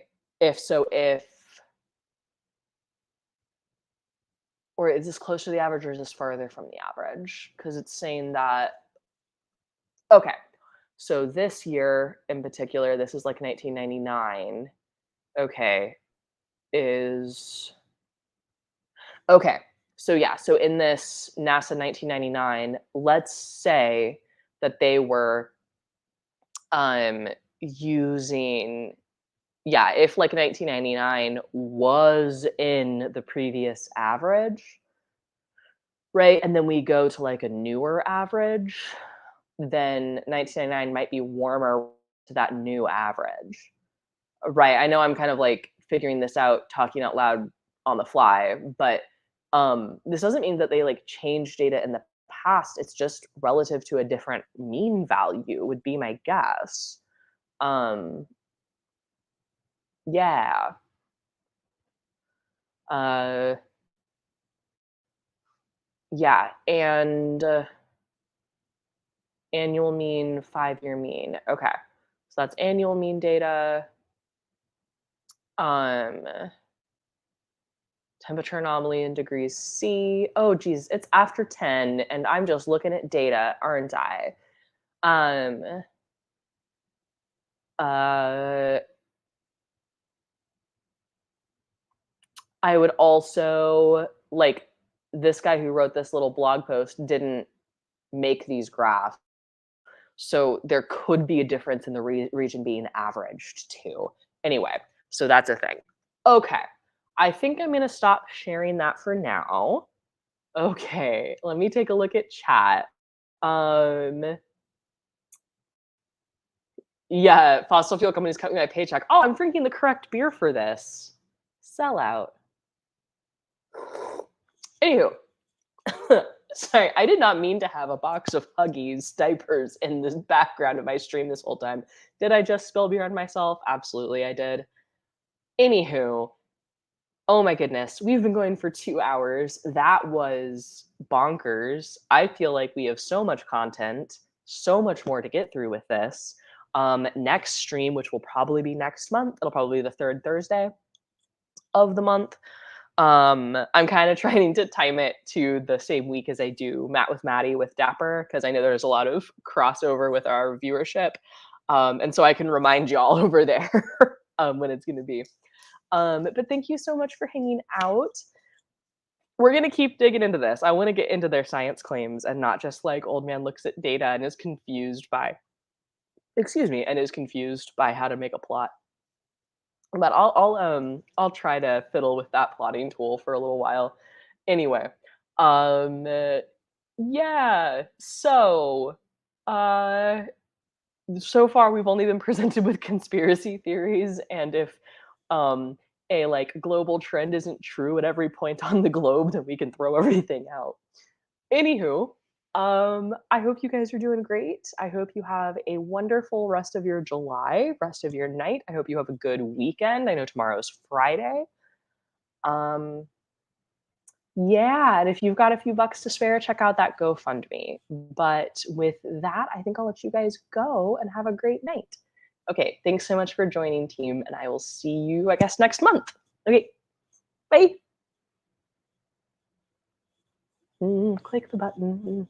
Or is this closer to the average or is this farther from the average? Because it's saying that, okay, so this year in particular, this is like 1999, okay, okay. So yeah, so in this NASA 1999, let's say that they were using, yeah, if like 1999 was in the previous average, right? And then we go to like a newer average, then 1999 might be warmer to that new average. Right. I know I'm kind of like figuring this out, talking out loud on the fly, but this doesn't mean that they like change data in the past. It's just relative to a different mean value, would be my guess. Um, yeah. Uh, yeah. And annual mean, 5-year mean. Okay. So that's annual mean data. Um, Temperature anomaly in degrees C. Oh, geez, it's after 10, and I'm just looking at data, aren't I? Um, uh, I would also like this guy who wrote this little blog post didn't make these graphs, so there could be a difference in the region being averaged too. Anyway, so that's a thing. Okay, I think I'm gonna stop sharing that for now. Okay, let me take a look at chat. Um, yeah, fossil fuel companies cutting my paycheck. Oh, I'm drinking the correct beer for this. Sellout. Anywho, sorry, I did not mean to have a box of Huggies diapers in the background of my stream this whole time. Did I just spill beer on myself? Absolutely, I did. Anywho, oh my goodness, we've been going for 2 hours. That was bonkers. I feel like we have so much content, so much more to get through with this. Next stream, which will probably be next month, it'll probably be the third Thursday of the month. I'm kind of trying to time it to the same week as I do Matt with Maddie with Dapper, because I know there's a lot of crossover with our viewership. And so I can remind y'all over there when it's going to be. But thank you so much for hanging out. We're going to keep digging into this. I want to get into their science claims and not just like old man looks at data and is confused by, how to make a plot. But I'll try to fiddle with that plotting tool for a little while. Anyway, yeah. So far we've only been presented with conspiracy theories, and if a like global trend isn't true at every point on the globe, then we can throw everything out. Anywho, I hope you guys are doing great. I hope you have a wonderful rest of your July, rest of your night. I hope you have a good weekend. I know tomorrow's Friday. Yeah, and if you've got a few bucks to spare, check out that GoFundMe. But with that, I think I'll let you guys go and have a great night. Okay, thanks so much for joining, team, and I will see you, I guess, next month. Okay, bye. Click the button.